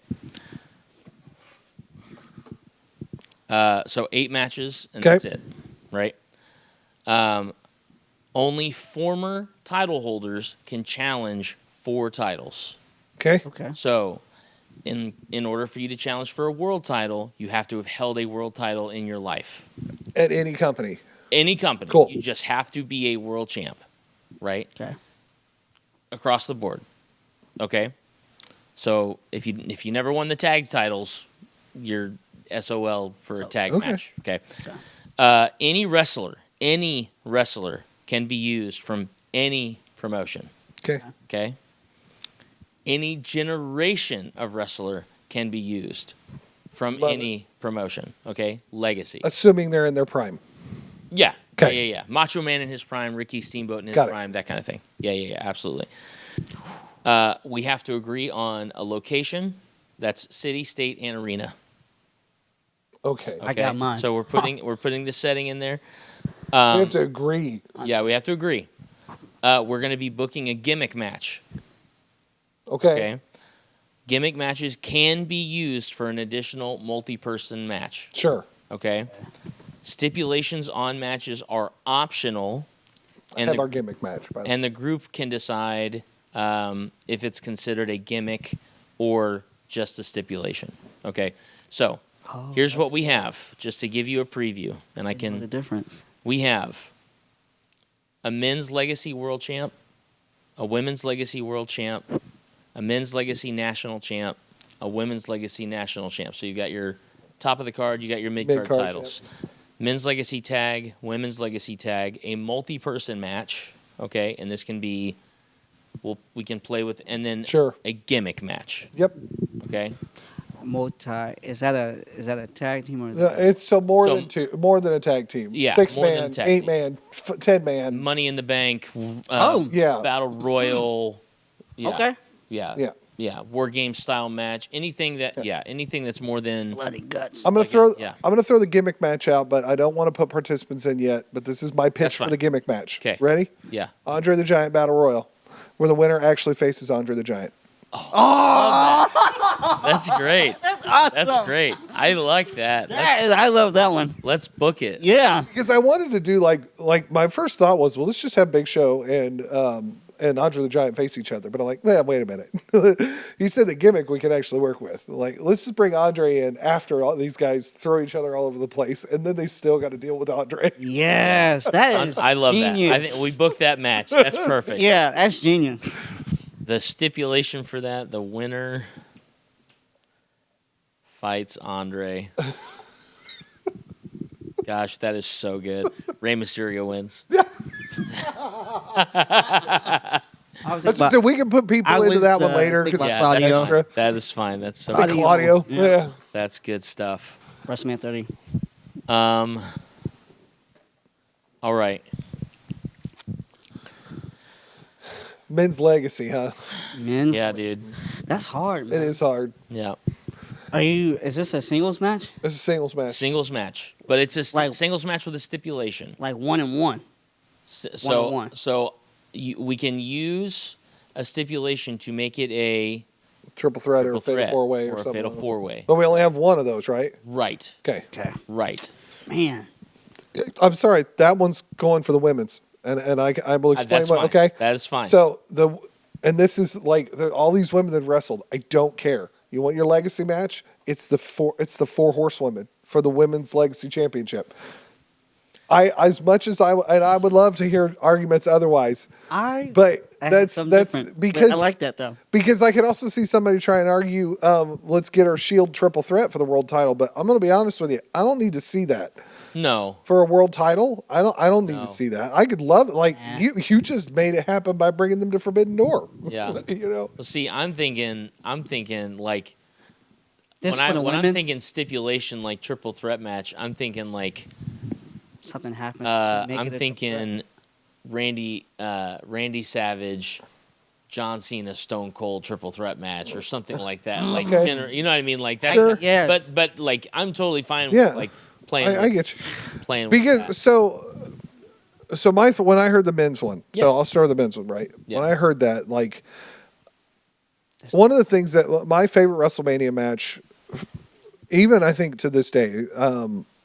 So 8 matches, and Okay. that's it, right? Only former title holders can challenge 4 titles. Okay. Okay. So, in order for you to challenge for a world title, you have to have held a world title in your life. At any company. Any company, Cool. you just have to be a world champ, right? Okay. Across the board. Okay? So, if you never won the tag titles, you're SOL for a tag Okay. match, okay? Any wrestler can be used from any promotion. Okay. Okay. Any generation of wrestler can be used from Love any promotion. Okay. Legacy. Assuming they're in their prime. Yeah. Okay. Yeah. Macho Man in his prime, Ricky Steamboat in his Got it. prime, that kind of thing. Yeah. Absolutely. We have to agree on a location. That's city, state, and arena. Okay. Okay. I got mine. So we're putting the setting in there. We have to agree. Yeah, we have to agree. We're going to be booking a gimmick match. Okay. Okay. Gimmick matches can be used for an additional multi-person match. Sure. Okay. Stipulations on matches are optional, And have our gimmick match. By the way. and the group can decide if it's considered a gimmick or just a stipulation. Okay. So here's what we have, just to give you a preview, and I the can. difference. We have a men's legacy world champ, a women's legacy world champ, a men's legacy national champ, a women's legacy national champ. So you got your top of the card, you got your mid-card Mid-card, titles. Men's legacy tag, women's legacy tag, a multi-person match, okay? And this can be we can play with, and then Sure. a gimmick match, Yep. okay? Multi. Is that a tag team or is No, that it's more than a tag team. Yeah, 6 more than a man, tag 8 team. man, 10 man. Money in the Bank, Yeah. Battle Royal, yeah, okay? yeah, Yeah. yeah, war game style match, anything anything that's more than Bloody guts. I'm gonna Like throw. it, yeah. I'm gonna throw the gimmick match out, but I don't want to put participants in yet. But this is my That's pitch for fine. the gimmick match. 'Kay. Ready? yeah. Andre the Giant Battle Royal, where the winner actually faces Andre the Giant. That's great. Awesome. That's great. I like that. I love that one. Let's book it. Yeah. Because I wanted to do like my first thought was, well, let's just have Big Show and Andre the Giant face each other. But I'm like, man, wait a minute. He said the gimmick we can actually work with. Like, let's just bring Andre in after all these guys throw each other all over the place, and then they still got to deal with Andre. Yes, that is I love genius. that. I think we booked that match. That's perfect. Yeah, that's genius. The stipulation for that, the winner fights Andre. Gosh, that is so good. Rey Mysterio wins. I was That's about- so we can put people I into was, that one uh, later thinking because about it's Claudio. extra. That is fine. That's so Claudio. Claudio, Yeah. yeah. That's good stuff. WrestleMania 30. All right. Men's legacy, huh? Men. Yeah, dude. That's hard, It man. is hard. Yeah. Is this a singles match? It's a singles match. Singles match, but it's a Like- singles match with a stipulation. Like 1-1. So, One-on-one. we can use a stipulation to make it a Triple threat triple or a fatal threat four way or or a something. fatal four-way. But we only have one of those, right? Right, Okay. Okay. right. Man. I'm sorry. That one's going for the women's, and I will explain That's what. fine. Okay. That is fine. So this is like all these women that have wrestled. I don't care. You want your legacy match? It's the four horsewomen for the women's legacy championship. As much as I would love to hear arguments otherwise, but I had that's something different, but because I like that though. because I could also see somebody try and argue, let's get our Shield triple threat for the world title. But I'm going to be honest with you, I don't need to see that no. for a world title. I don't need No. to see that. I could love it. Like Nah. you just made it happen by bringing them to Forbidden Door. Yeah. You know. Well, see, I'm thinking like This when for the I'm women's, thinking stipulation like triple threat match, I'm thinking like something happens to make I'm it a thinking Randy Savage, John Cena, Stone Cold triple threat match or something like that. Like Okay. you know what I mean? Like that. Sure. Yes. But like I'm totally fine Yeah. with like playing. I get you. playing with Because that. so when I heard the men's one, Yeah. so I'll start with the men's one, right? Yeah. When I heard that, like one of the things that my favorite WrestleMania match, even I think to this day,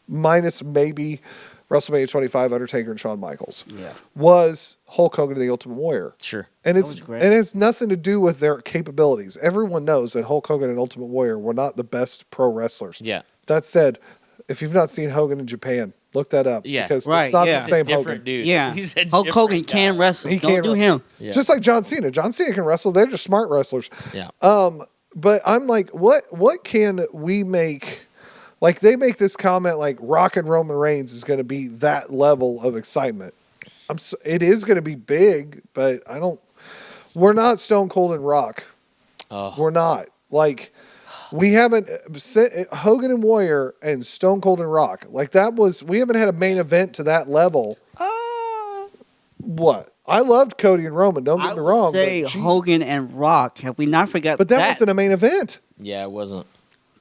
minus maybe WrestleMania 25, Undertaker and Shawn Michaels, Yeah. was Hulk Hogan and the Ultimate Warrior. Sure. And was great. it's nothing to do with their capabilities. Everyone knows that Hulk Hogan and Ultimate Warrior were not the best pro wrestlers. Yeah. That said, if you've not seen Hogan in Japan, look that up. Yeah. Because Right, it's not yeah. the same Different Hogan. dude. Yeah. He's a Hulk Hogan different can guy. wrestle. He Don't can do wrestle. him. Yeah. Just like John Cena. John Cena can wrestle. They're just smart wrestlers. Yeah. But I'm like, what can we make? Like they make this comment like Rock and Roman Reigns is going to be that level of excitement. It is going to be big, but I don't. We're not Stone Cold and Rock. Oh, We're not. Like, we haven't Hogan and Warrior and Stone Cold and Rock. Like that was we haven't had a main event to that level. What? I loved Cody and Roman. Don't I get me would wrong. say but geez. Hogan and Rock. Have we not forgot But that wasn't a main event, yeah, it wasn't.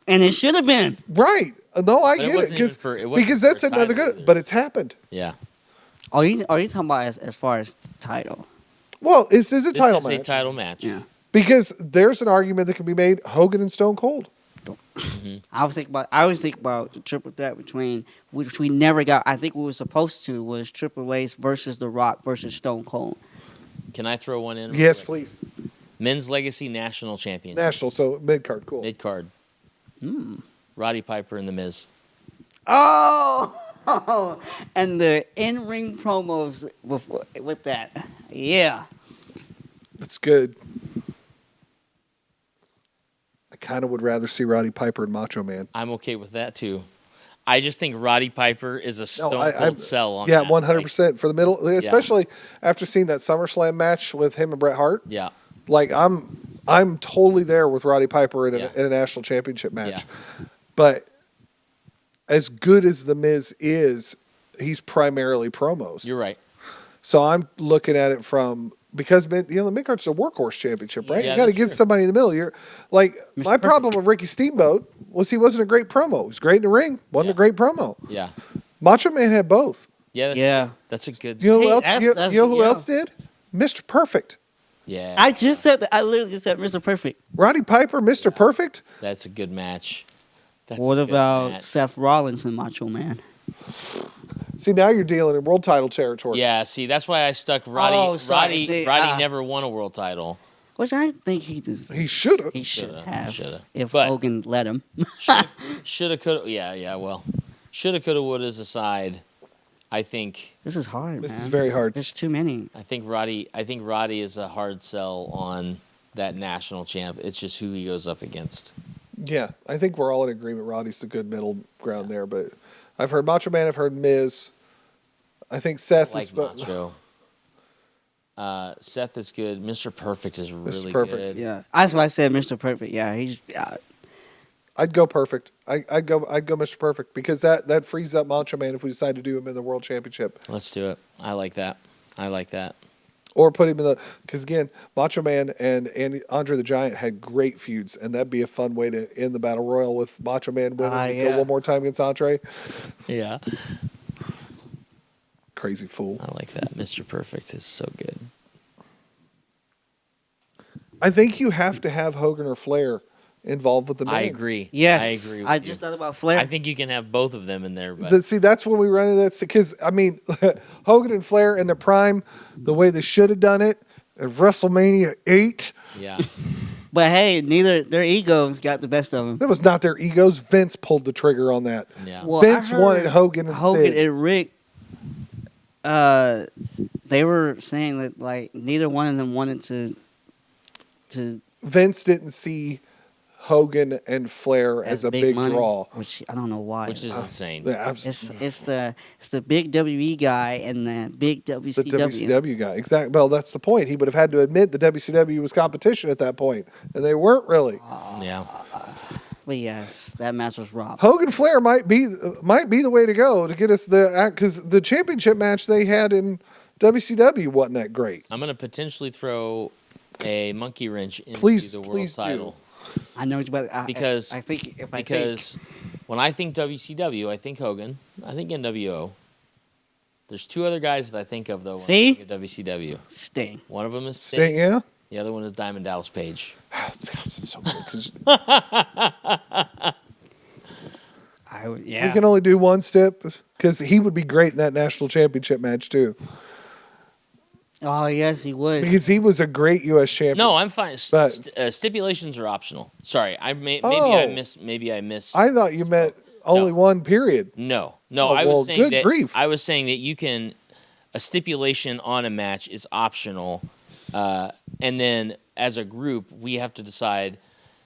And it should have been. right? No, I But it get it wasn't even for- it wasn't because for that's a another title good. either. But it's happened. Yeah. Are you talking about as far as title? Well, this is a This title is match a title match. Yeah. because there's an argument that can be made: Hogan and Stone Cold. I was thinking about the triple threat between which we never got. I think we were supposed to was Triple H versus The Rock versus Stone Cold. Can I throw one in? real Yes, quick? please. Men's Legacy National Championship. National, so mid card, cool. Mid card. Roddy Piper and The Miz. Oh, and the in-ring promos with that. Yeah. That's good. I kind of would rather see Roddy Piper and Macho Man. I'm okay with that too. I just think Roddy Piper is a Stone I'm- Cold sell on Yeah, that. 100% for the middle, especially after seeing that SummerSlam match with him and Bret Hart. Yeah. Like I'm totally there with Roddy Piper in Yeah. a national championship match. Yeah. But as good as the Miz is, he's primarily promos. You're right. So I'm looking at it from because the mid card's a workhorse championship, right? Yeah, you got to that's get true. somebody in the middle. You're like Mr. my problem with Ricky Steamboat was he wasn't a great promo. He was great in the ring, wasn't Yeah. a great promo. Yeah. Macho Man had both. Yeah. That's Yeah. Good. That's a good. You know who Hey, else? that's- You that's- know who yeah. else did? Mr. Perfect. Yeah. I just said that. I literally just said Mr. Perfect. Roddy Piper, Mr. Perfect. That's a good match. That's What a good about match. Seth Rollins and Macho Man? See, now you're dealing in world title territory. Yeah. See, that's why I stuck Roddy. Oh, sorry. Roddy. See, Roddy never won a world title. Which I think he just He should have. he should Shoulda, have shoulda. if But- Hogan let him. Shoulda. Coulda. Yeah. Well, shoulda. Coulda. Woulda's aside. I think. This is hard. This man. is very hard. There's too many. I think Roddy is a hard sell on that national champ. It's just who he goes up against. Yeah, I think we're all in agreement. Roddy's the good middle ground there, but I've heard Macho Man. I've heard Miz. I think Seth Like is. Macho. Seth is good. Mr. Perfect is really Perfect. good. Yeah, that's why I said Mr. Perfect. Yeah, he's. I'd go Perfect. I'd go Mr. Perfect because that frees up Macho Man if we decide to do him in the World Championship Let's do it. I like that. or put him in the because again Macho Man and Andre the Giant had great feuds and that'd be a fun way to end the Battle Royal with Macho Man winning and Yeah. go one more time against Andre. Yeah. Crazy fool. I like that. Mr. Perfect is so good. I think you have to have Hogan or Flair involved with the men's. I agree. Yes, I agree with I you. just thought about Flair. I think you can have both of them in there, but See, that's when we run into that because I mean, Hogan and Flair in their prime, the way they should have done it at WrestleMania 8. yeah. But hey, neither their egos got the best of them. That was not their egos. Vince pulled the trigger on that. Yeah. Well, Vince I heard wanted Hogan and Hogan Sid. and Rick. They were saying that like neither one of them wanted to Vince didn't see Hogan and Flair as a big money, draw. which I don't know why. Which is insane. Yeah, It's the big WE guy and the big the WCW. WCW guy. Exactly. Well, that's the point. He would have had to admit the WCW was competition at that point, and they weren't really. Yeah. But yes, that match was robbed. Hogan Flair might be the way to go to get us because the championship match they had in WCW wasn't that great. I'm going to potentially throw a monkey wrench into Please- the world please do. title. I know what you about Because- I think if I think Because when I think WCW, I think Hogan. I think NWO. There's two other guys that I think of, though, when See? I think of WCW. Sting. One of them is Sting, Sting. yeah. The other one is Diamond Dallas Page. It's so good 'cause I would, yeah. we can only do one step because he would be great in that national championship match too Oh yes, he would. because he was a great U.S. champion. No, I'm fine. But- Stipulations are optional. Sorry, maybe Oh. I missed. I thought you meant only one period. No. Oh, I well, was saying good that grief. I was saying that you can. A stipulation on a match is optional, and then as a group we have to decide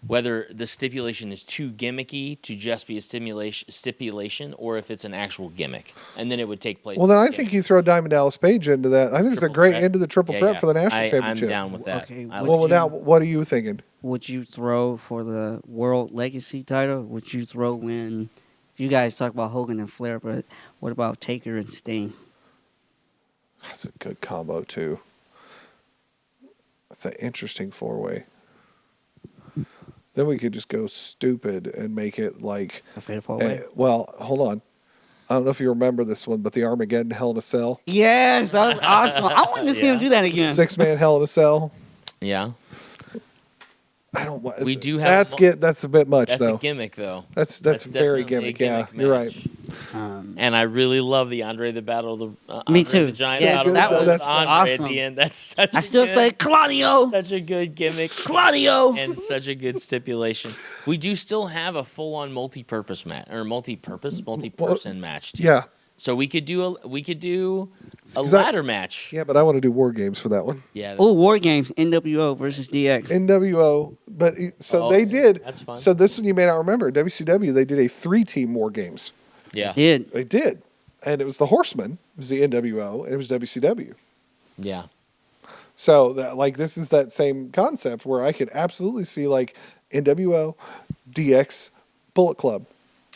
whether the stipulation is too gimmicky to just be a stipulation, or if it's an actual gimmick, and then it would take place. Well, then as a I gimmick. think you throw Diamond Dallas Page into that. I think it's a Triple great threat. end to the triple Yeah, threat yeah. for the national championship. I'm down with that. Okay, I would like Well, it. now what are you thinking? Would you throw for the World Legacy title? Would you throw in? You guys talk about Hogan and Flair, but what about Taker and Sting? That's a good combo too. That's an interesting 4-way. Then we could just go stupid and make it like. A fatal four-way. Well, hold on. I don't know if you remember this one, but the Armageddon Hell in a Cell, Yes, that was awesome. I wanted to see him do that again. 6-man Hell in a Cell. Yeah, I don't. We do have That's a bit much that's though. a gimmick though. That's very definitely a gimmick. Yeah, gimmick you're right. match. Um, And I really love the Andre the Battle of the Me Andre too. the Giant Yeah, Battle that of was Andre awesome. at the end. That's such. I still say Claudio. such a good gimmick, Claudio. and such a good stipulation. We do still have a full-on multi-purpose match or multi-person match too. Yeah, So we could do a Is that- ladder match. yeah, but I want to do War Games for that one. Yeah. Oh, War Games, NWO versus DX. NWO, but so Oh, they did. that's fun. So this one you may not remember. WCW, they did a 3-team War Games. Yeah. Did They did, and it was the Horsemen, it was the NWO, and it was WCW. Yeah. So that like this is that same concept where I could absolutely see like NWO, DX, Bullet Club.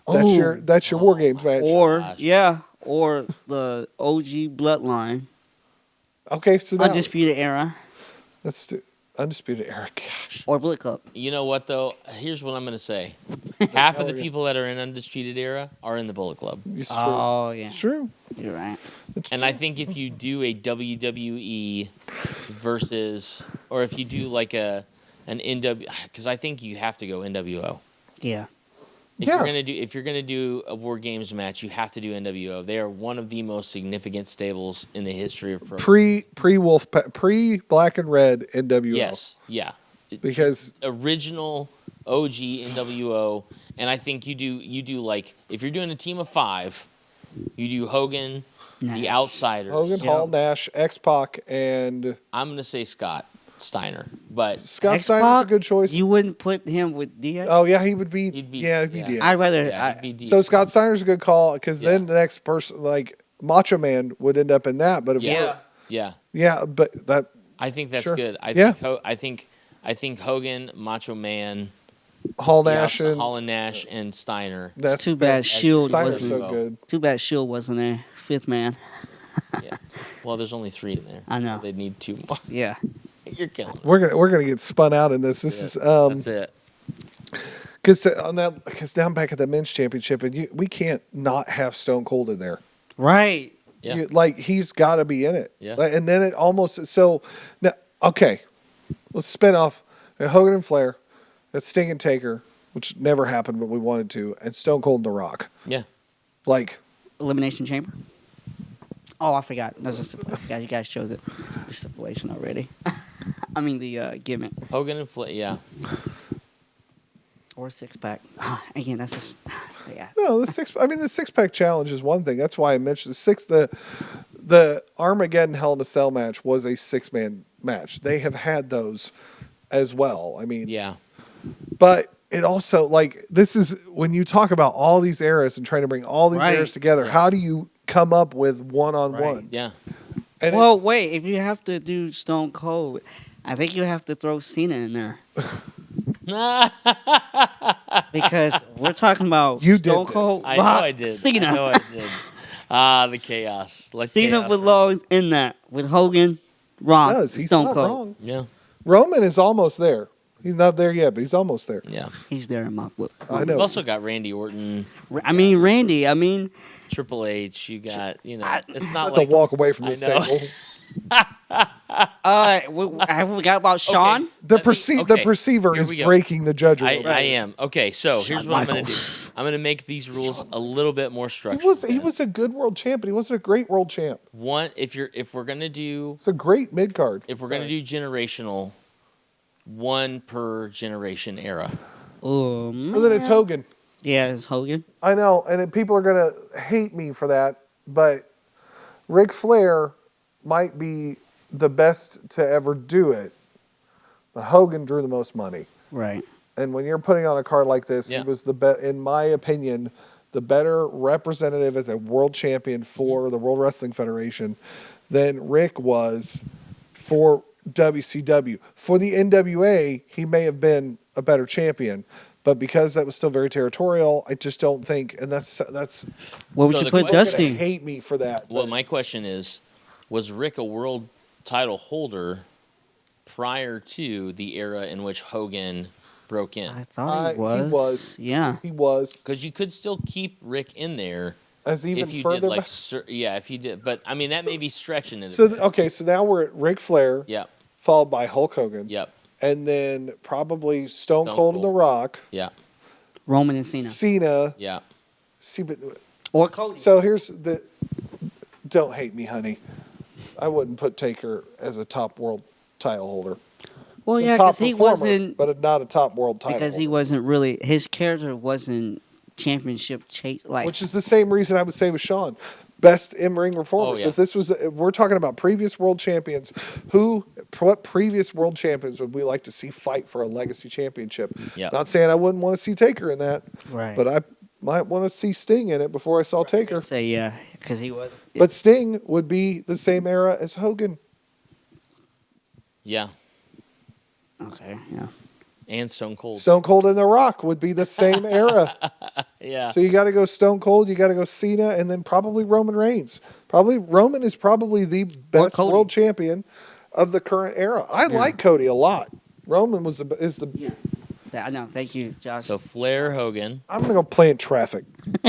That's your War Games match. or Gosh. or the OG Bloodline, Okay, so now Undisputed Era, let's do Undisputed Era. Gosh, or Bullet Club. You know what though? Here's what I'm gonna say. Half of the people that are in Undisputed Era are in the Bullet Club. it's true. Oh yeah, It's true. you're right. It's And true. I think if you do a WWE versus, or if you do like an NW, because I think you have to go NWO. Yeah, If Yeah. you're gonna do a War Games match, you have to do NWO. They are one of the most significant stables in the history of pro. pre Wolf pre Black and Red NWO. Yes, yeah. Because Original OG NWO, and I think you do like if you're doing a team of 5, you do Hogan, the Nash. Outsiders. Hogan, Yeah. Hall, Nash, X-Pac, and I'm gonna say Scott Steiner, but Scott X-Pac, Steiner's a good choice. You wouldn't put him with DX. Oh yeah, he would be. He'd be- yeah, he'd be yeah. DX. I'd rather. yeah, I, he'd be So Scott Steiner's a good call because Yeah. then the next person, like Macho Man, would end up in that. But if yeah, yeah. yeah, but that I think that's Sure. good. Yeah. I think Hogan, Macho Man, Hall, the Nash, outside- and Hall and Nash, and Steiner. that's too bad Shield Steiner's wasn't. so good. Too bad Shield wasn't there. 5th man. Yeah. Well, there's only 3 in there. I know. They need 2 more. Yeah. You're killing me. We're gonna get spun out in this. This is That's it. because down back at the men's championship, and we can't not have Stone Cold in there. Right. Yeah. Like he's got to be in it. Yeah. Like, and then it almost so now. Okay, let's spin off Hogan and Flair. That's Sting and Taker, which never happened, but we wanted to, and Stone Cold and The Rock. Yeah. Like Elimination Chamber. Oh, I forgot. That's just yeah, you guys chose it. The stipulation already. I mean the gimmick Hogan and Flair. Yeah. or 6-pack. Again, that's just yeah. no, the 6-pack challenge is one thing. That's why I mentioned the Armageddon Hell in a Cell match was a 6-man match. They have had those as well. I mean, Yeah. but it also like this is when you talk about all these eras and trying to bring all these Right. eras together. Yeah. How do you come up with one-on-one? Yeah. And Well, it's- wait. If you have to do Stone Cold, I think you have to throw Cena in there because we're talking about You did Stone this. Cold. I know Rock, I did. Cena. I know I did. Ah, the chaos. Like Cena chaos. belongs in that with Hogan, Rock, does. He's Stone not Cold. wrong. Yeah. Roman is almost there. He's not there yet, but he's almost there. Yeah. He's there in my book. I know. You've also got Randy Orton, I mean, Randy. I mean, Triple H. You got, it's I not have like to walk away from I this know. table. I forgot about Sean. The Let me- the okay, perceiver here is we go. breaking the judge. a I little bit. am. Okay, so here's Shawn what I'm going to do. Michaels. I'm going to make these rules a little bit more structured. He was a good world champ, but he wasn't a great world champ. One, if we're going to do It's a great mid card. if we're going to do generational, one per generation era. And then it's Hogan. Yeah, it's Hogan. I know, and then people are gonna hate me for that, but Ric Flair might be the best to ever do it, but Hogan drew the most money. Right. And when you're putting on a card like this, Yeah. he was in my opinion, the better representative as a world champion for the World Wrestling Federation than Rick was for WCW. For the NWA, he may have been a better champion, but because that was still very territorial, I just don't think. And that's Where would So you the put question- gonna Dusty? hate me for that. Well, but- my question is, was Rick a world title holder prior to the era in which Hogan broke in? I thought he he was. was. Yeah. he was Because you could still keep Rick in there as even if you further did like, back. if you did. But I mean, that may be stretching it. So okay, so now we're at Ric Flair, Yep, followed by Hulk Hogan, yep, and then probably Stone Stone Cold and The Cold. Rock, yeah, Roman and Cena. Cena. yeah. See, but Or Cody. so here's the. Don't hate me, honey. I wouldn't put Taker as a top world title holder. well, A yeah, top because he performer, wasn't. but not a top world title. Because he holder. wasn't really. His character wasn't championship chase. Like, Which is the same reason I would say with Sean, best in ring performers. Oh, yeah. If this was, if we're talking about previous world champions, what previous world champions would we like to see fight for a legacy championship? Yeah. Not saying I wouldn't want to see Taker in that, right. but I might want to see Sting in it before I saw Taker. say yeah, because he was. But Sting would be the same era as Hogan. Yeah, Okay. Yeah. and Stone Cold. Stone Cold and The Rock would be the same era. yeah, So you got to go Stone Cold, you got to go Cena, and then probably Roman Reigns. Roman is probably the best Cody. world champion of the current era. I like Cody a lot. Roman is the. Yeah. I know. Thank you, Josh. so Flair, Hogan. I'm gonna go play in traffic.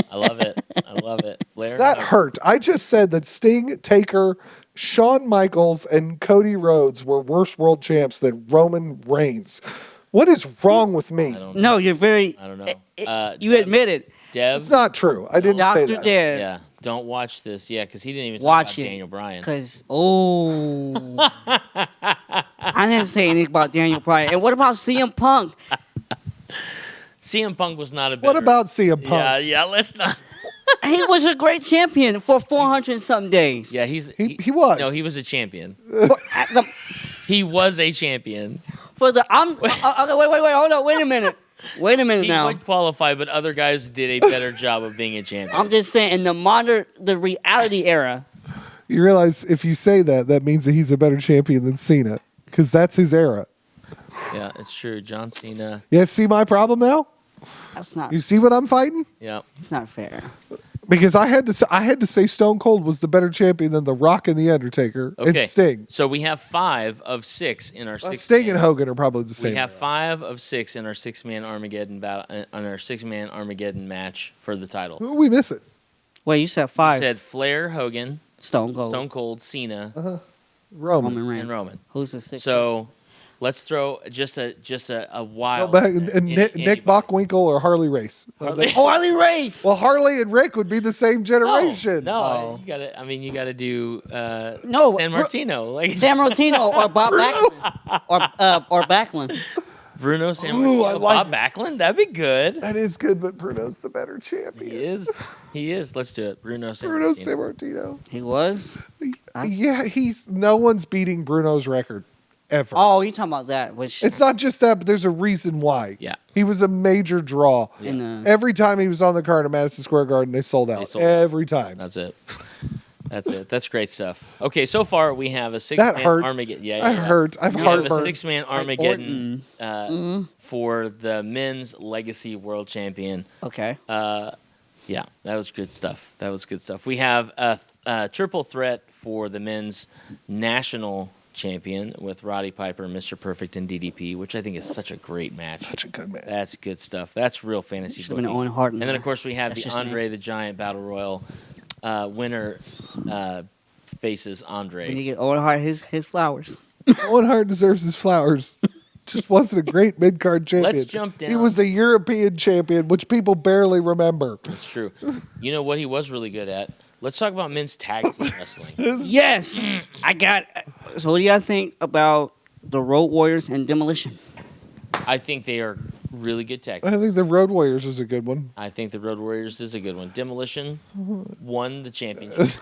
I love it. I love it. Flair. That Hogan. hurt. I just said that Sting, Taker, Shawn Michaels, and Cody Rhodes were worse world champs than Roman Reigns. What is wrong with me? I don't know. no, you're very. I don't know. You Deb- admit it. Dev. It's not true. I didn't say Doctor that. Dead. Yeah, don't watch this. Yeah, because he didn't even talk Watch about it. Daniel Bryan. Because, I didn't say anything about Daniel Bryan. And what about CM Punk? CM Punk was not a better. What about CM Punk? Yeah, let's not. He was a great champion for 400 some days. Yeah, He was. No, he was a champion. At the- He was a champion. For the okay, wait, hold on, wait a minute He now. would qualify, but other guys did a better job of being a champion. I'm just saying, in the reality era, You realize if you say that, that means that he's a better champion than Cena, because that's his era. Yeah, it's true. John Cena. Yeah, see my problem now? that's not. You see what I'm fighting? Yeah. It's not fair. Because I had to say Stone Cold was the better champion than The Rock and The Undertaker Okay. and Sting. So we have 5 of 6 in our 6. Sting and Hogan are probably the same. We have 5 of 6 in our 6-man Armageddon battle on our 6-man Armageddon match for the title. Who are we missing? Wait, you said You 5. said Flair, Hogan, Stone Cold. Stone Cold, Cena, Roman. Roman Reigns. and Roman. Who's the 6th? So let's throw just a Go wild. back, and Nick Bockwinkel or Harley Race. Harley Race. Well, Harley and Rick would be the same generation. No, Oh. you gotta. I mean, you gotta do No, San Martino, like Sam Rotino or Bob Backlund or Backlund. Bruno San Ooh, I Martino, like Bob Backlund. That'd be good. That is good, but Bruno's the better champion. He is. He is. Let's do it. Bruno San Bruno Martino. Sammartino. He was. Yeah, no one's beating Bruno's record ever. Oh, you talking about that? Which It's not just that, but there's a reason why. Yeah. He was a major draw. in the Every time he was on the card at Madison Square Garden, they sold out. sold out. Every time. That's it. That's it. That's great stuff. Okay, so far we have a 6-man That hurt. Armageddon. Yeah, I yeah. hurt. I've We have a heartburn. 6-man Armageddon for the men's legacy world champion. okay. Yeah, that was good stuff. That was good stuff. We have a triple threat for the men's national champion with Roddy Piper, Mr. Perfect, and DDP, which I think is such a great match. Such a good man. That's good stuff. That's real fantasy Should have been booking. Owen Hart. And then, of course, we have That's the just Andre the Giant Battle Royal winner faces When you Andre. get Owen Hart his flowers. Owen Hart deserves his flowers. Just wasn't a great mid card champion. Let's jump He down. was a European champion, which people barely remember. That's true. You know what he was really good at? Let's talk about men's tag team wrestling. Yes, I got. So, what do y'all think about the Road Warriors and Demolition? I think they are really good tag. I think the Road Warriors is a good one. I think the Road Warriors is a good one. Demolition won the championship.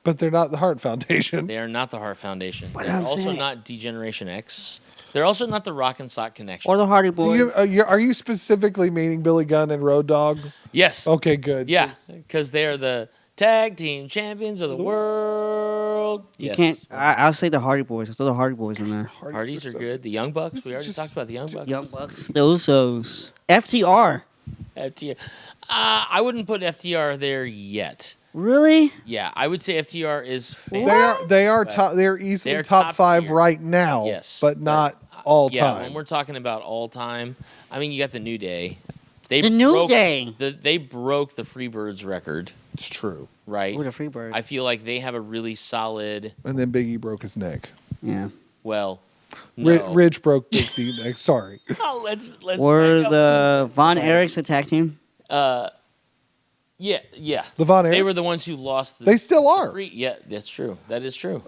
But they're not the Hart Foundation. They are not the Hart Foundation. But They're I'm also saying- not Degeneration X. They're also not the Rock and Sock Connection. Or the Hardy Boys. Are you specifically meaning Billy Gunn and Road Dogg? Yes. Okay, good. Yeah, because they're the tag team champions of the world. You Yes. can't. I'll say the Hardy Boys. I throw the Hardy Boys in there. Hardys are good. The Young Bucks. We already talked about the Young Bucks. Young Bucks. The Usos. FTR. FTR. I wouldn't put FTR there yet. Really? Yeah, I would say FTR is. They are top. They're easily They're top top 5 tier. right now. Yes, but not all Yeah, time. when we're talking about all time, I mean, you got the New Day. The New Day. They broke the Freebirds record, It's true. right? With a Freebird. I feel like they have a really solid. And then Biggie broke his neck. Yeah. Well, no. Ridge broke Dixie neck. Sorry. Oh, let's. Were back up. the Von Erichs a tag team? Yeah. The Von They Erichs? were the ones who lost. They still are. Yeah, that's true. That is true.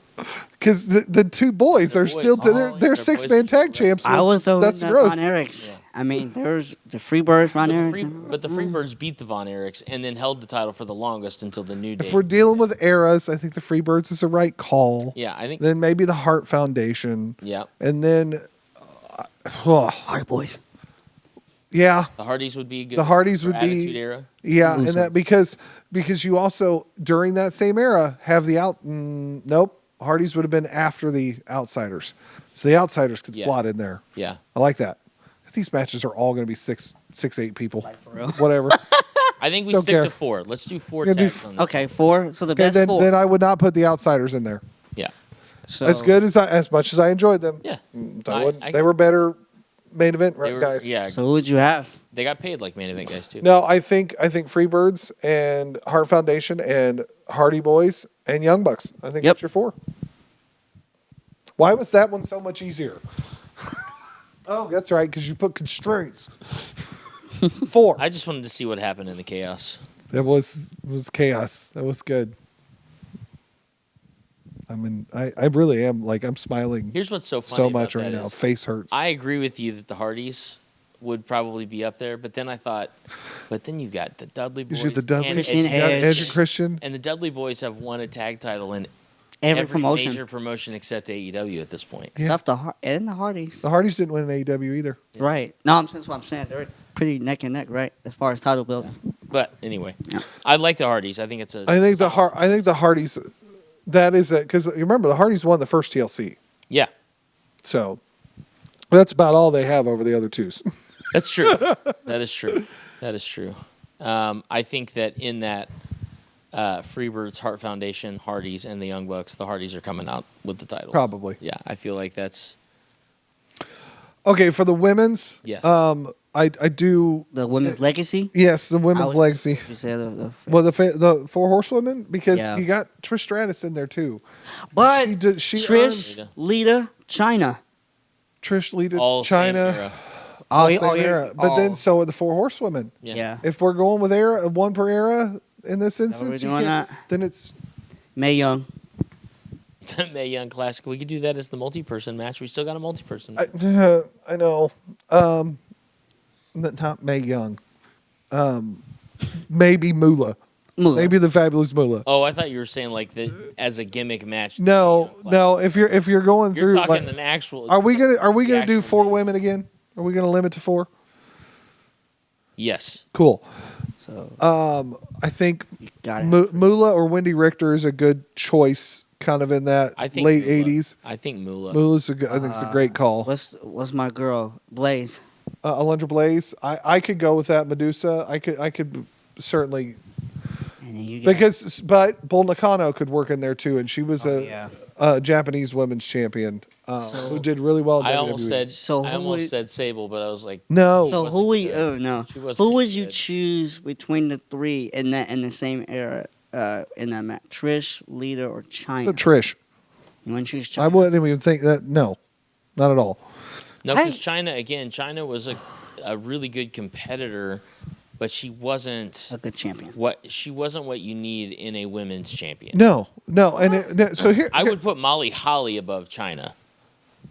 Because the two boys are boys. still Oh, they're yeah, their 6-man boys tag are champs. I was the Dustin Von Rhodes. Erichs. Yeah. I mean, there's the Freebirds, Von But Erichs. the Freebirds beat the Von Erichs and then held the title for the longest until the New Day. If we're dealing with eras, I think the Freebirds is the right call. Yeah, I think. Then maybe the Hart Foundation. Yeah, And then, Hardy Boys. yeah, the Hardys would be good. the Hardys for would Attitude be. Era. Yeah, and Losing. that because you also during that same era have the nope, Hardys would have been after the Outsiders, so the Outsiders could Yeah. slot in there. Yeah, I like that. These matches are all going to be 8 people, Like, for real? whatever. I think we Don't stick care. to 4. Let's do 4 Yeah, do tags on this. Okay, 4. So the And best then, 4. then I would not put the Outsiders in there. Yeah, So, As good as much as I enjoyed them. yeah. They were better main event They were- guys. Yeah, So who would you have? they got paid like main event guys too. No, I think Freebirds and Hart Foundation and Hardy Boys and Young Bucks. I think Yep. that's your 4. Why was that one so much easier? Oh, that's right, because you put constraints. 4. I just wanted to see what happened in the chaos. That was chaos. That was good. I mean, I really am I'm smiling Here's what's so funny so about much right that now. is Face hurts. I agree with you that the Hardys would probably be up there, but then I thought, but then you got the Dudley Boys. You got the Dudley, and Christian you got Edge. Edge and Christian. And the Dudley Boys have won a tag title in Every promotion. major promotion except AEW at this point. Yeah. Stuff and the Hardys. The Hardys didn't win an AEW either. Yeah. Right. No, that's what I'm saying. They're pretty neck and neck, right? As far as title belts. But anyway, I like the Hardys. I think it's a. I think the Hardys. That is it because you remember the Hardys won the first TLC, Yeah, so that's about all they have over the other twos. that's true. That is true. That is true. I think that in that Freebirds, Hart Foundation, Hardys, and the Young Bucks, the Hardys are coming out with the title. Probably. Yeah, I feel like that's. Okay, for the women's, Yes. I do. The women's legacy. Yes, the women's would- legacy. You said Well, the 4 horsewomen because Yeah. you got Trish Stratus in there too. but She Trish, earned- Lita, China. Trish leaded All same China. era. all yeah, same era. But then oh, so are the 4 horsewomen. yeah. If we're going with era one per era in this we're instance, you doing can't- that? then it's Mae Young. Mae Young Classic. We could do that as the multi-person match. We still got a multi-person. I know. Not Mae Young. Maybe Moolah. Moolah. Maybe the fabulous Moolah. Oh, I thought you were saying like the as a gimmick match. No, no. If you're going You're through, talking like, an actual. are we gonna the do actual 4 match. women again? Are we gonna limit to 4? Yes. Cool. So I think you got it. Moolah or Wendy Richter is a good choice, kind of in that I think late Moolah. '80s. I think Moolah. Moolah's I think it's a great call. What's my girl Blaze? Alundra Blaze. I could go with that. Medusa. I could certainly And then you got, but Bull Nakano could work in there too, and she was yeah. a Japanese women's champion who did really well in I WWE. almost said. So I who almost would- said Sable, but I was like, no. So wasn't who would good. oh no She wasn't who would you good. choose between the 3 in the same era in that match? Trish, Lita, or China? Trish. You want to choose I China? wouldn't even think that. No, not at all. no, because Hey. China was a really good competitor, but she wasn't A good champion. what you need in a women's champion. No, so here I would put Molly Holly above China.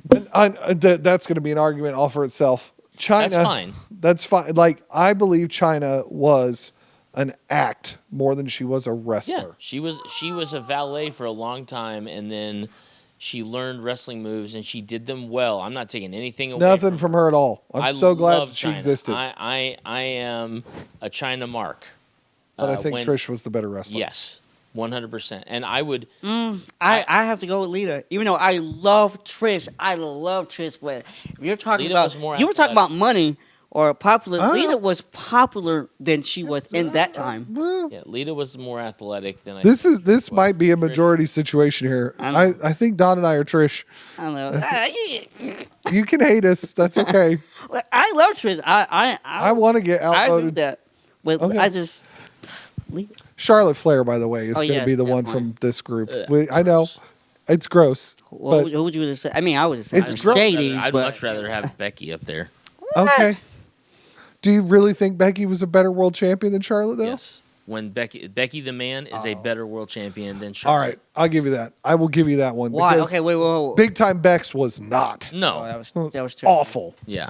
that's going to be an argument all for itself. China. That's fine. That's fine. Like I believe China was an act more than she was a wrestler. Yeah, she was a valet for a long time, and then She learned wrestling moves and she did them well. I'm not taking anything away. Nothing from her at all. I'm I so glad love that she China. existed. I am a China mark. But I think when- Trish was the better wrestler. Yes, 100%. And I would. I have to go with Lita. Even though I love Trish, but if you're talking Lita about was more you were talking athletic. about money or popular, Oh. Lita was popular than she was in that time. Well, Yeah, Lita was more athletic than I. this think this was. might be a Trish- majority situation here. I know. I think Don and I are Trish. I don't know. You can hate us. That's okay. I love Trish. I want to get I agree with outvoted. that, but Okay. I just Lita. Charlotte Flair, by the way, is Oh, going to yes, be the one definitely. from this group. Ugh, I know gross. it's gross. What But- would you have said? I mean, I would have said It's gross. Mercedes, I'd but much rather have Becky up there. Okay. Do you really think Becky was a better world champion than Charlotte, though? Yes. When Becky the man is a better world champion than All Charlotte. right, I'll give you that. I will give you that one. why? because Okay, wait. Big Time Bex was not. No. That was terrible. Awful. Yeah.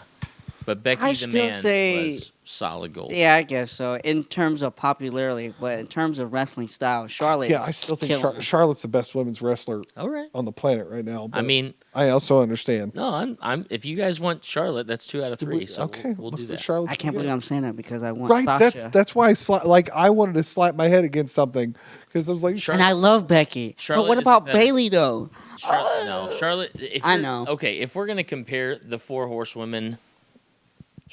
But Becky I the still man say- was solid gold. Yeah, I guess so. In terms of popularity, but in terms of wrestling style, Charlotte. Yeah, I still think killing it. Charlotte's the best women's wrestler All right. on the planet right now. I but mean, I also understand. no, I'm if you guys want Charlotte, that's 2 out of 3. So okay, we'll looks do like that. Charlotte's I can't gonna believe get I'm saying that because I want it. Right, Sasha. that's why I wanted to slap my head against something because I was like, Charlotte- And I love Becky. Charlotte but what is about better. Bailey though? Charlotte, no, Charlotte. If I you're- know. Okay, if we're gonna compare the 4 horsewomen,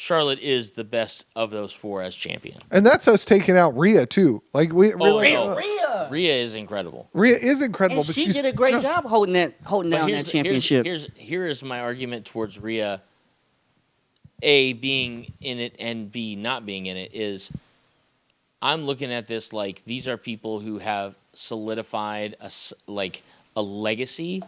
Charlotte is the best of those 4 as champion. and that's us taking out Rhea too. Like we're like, no. Rhea. Rhea is incredible. Rhea is incredible, And but she she's did a great just- job holding down But that championship. Here is my argument towards Rhea. A, being in it, and B, not being in it, is I'm looking at this like these are people who have solidified a legacy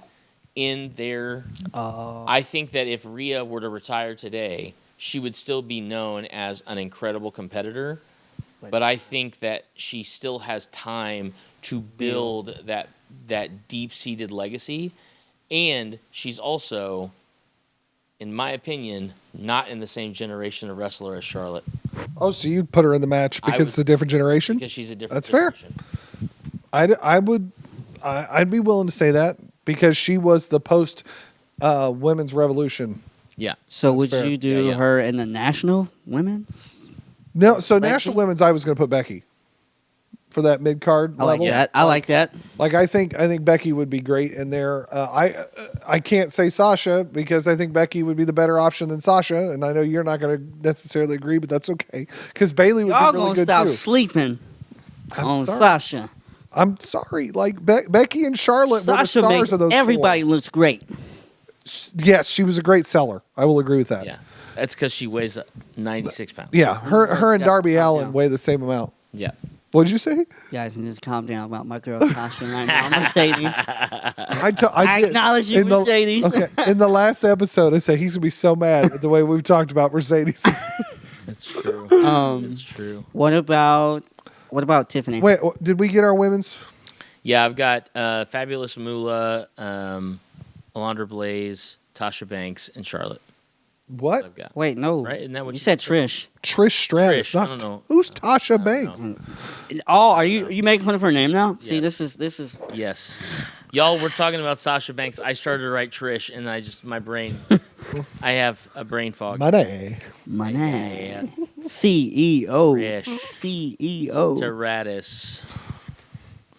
in their. I think that if Rhea were to retire today, she would still be known as an incredible competitor. But I think that she still has time to build that deep-seated legacy, and she's also, in my opinion, not in the same generation of wrestler as Charlotte Oh, so you'd put her in the match because would- it's a different generation? because she's a different. That's fair. generation. I'd be willing to say that because she was the post women's revolution. Yeah. So would fair. you do Yeah. her in the national women's? No, so Becky? national women's, I was going to put Becky for that mid card I like level. that. I like that. Like I think Becky would be great in there. I can't say Sasha because I think Becky would be the better option than Sasha, and I know you're not going to necessarily agree, but that's okay because Bailey would Y'all be really gonna good stop too. sleeping I'm on sorry. Sasha. I'm sorry, like Becky and Charlotte were the Sasha stars makes of those. everybody looks great. Yes, she was a great seller. I will agree with that. Yeah. That's because she weighs 96 pounds. Yeah, her and Yeah, Darby calm Allin down. weigh the same amount. Yeah. What did you say? Guys, and just calm down about my girl Sasha right now. Mercedes. I I did. acknowledge you, In the- Mercedes. Okay, in the last episode, I said he's gonna be so mad at the way we've talked about Mercedes. That's true. Um, true. what about Tiffany? Wait, did we get our women's? Yeah, I've got Fabulous Moolah, Alondra Blaze, Tasha Banks, and Charlotte. What? I've got. Wait, no. Right? Isn't that what you you said? said? Trish. Trish Stratus. Trish, I Not don't know. who's Tasha don't Banks? know. Oh, are you making fun of her name now? See, Yes. this is Yes. Y'all, we're talking about Sasha Banks. I started to write Trish, and my brain, I have a brain fog. Money. my Yeah. name. CEO. Trish. CEO Stratus.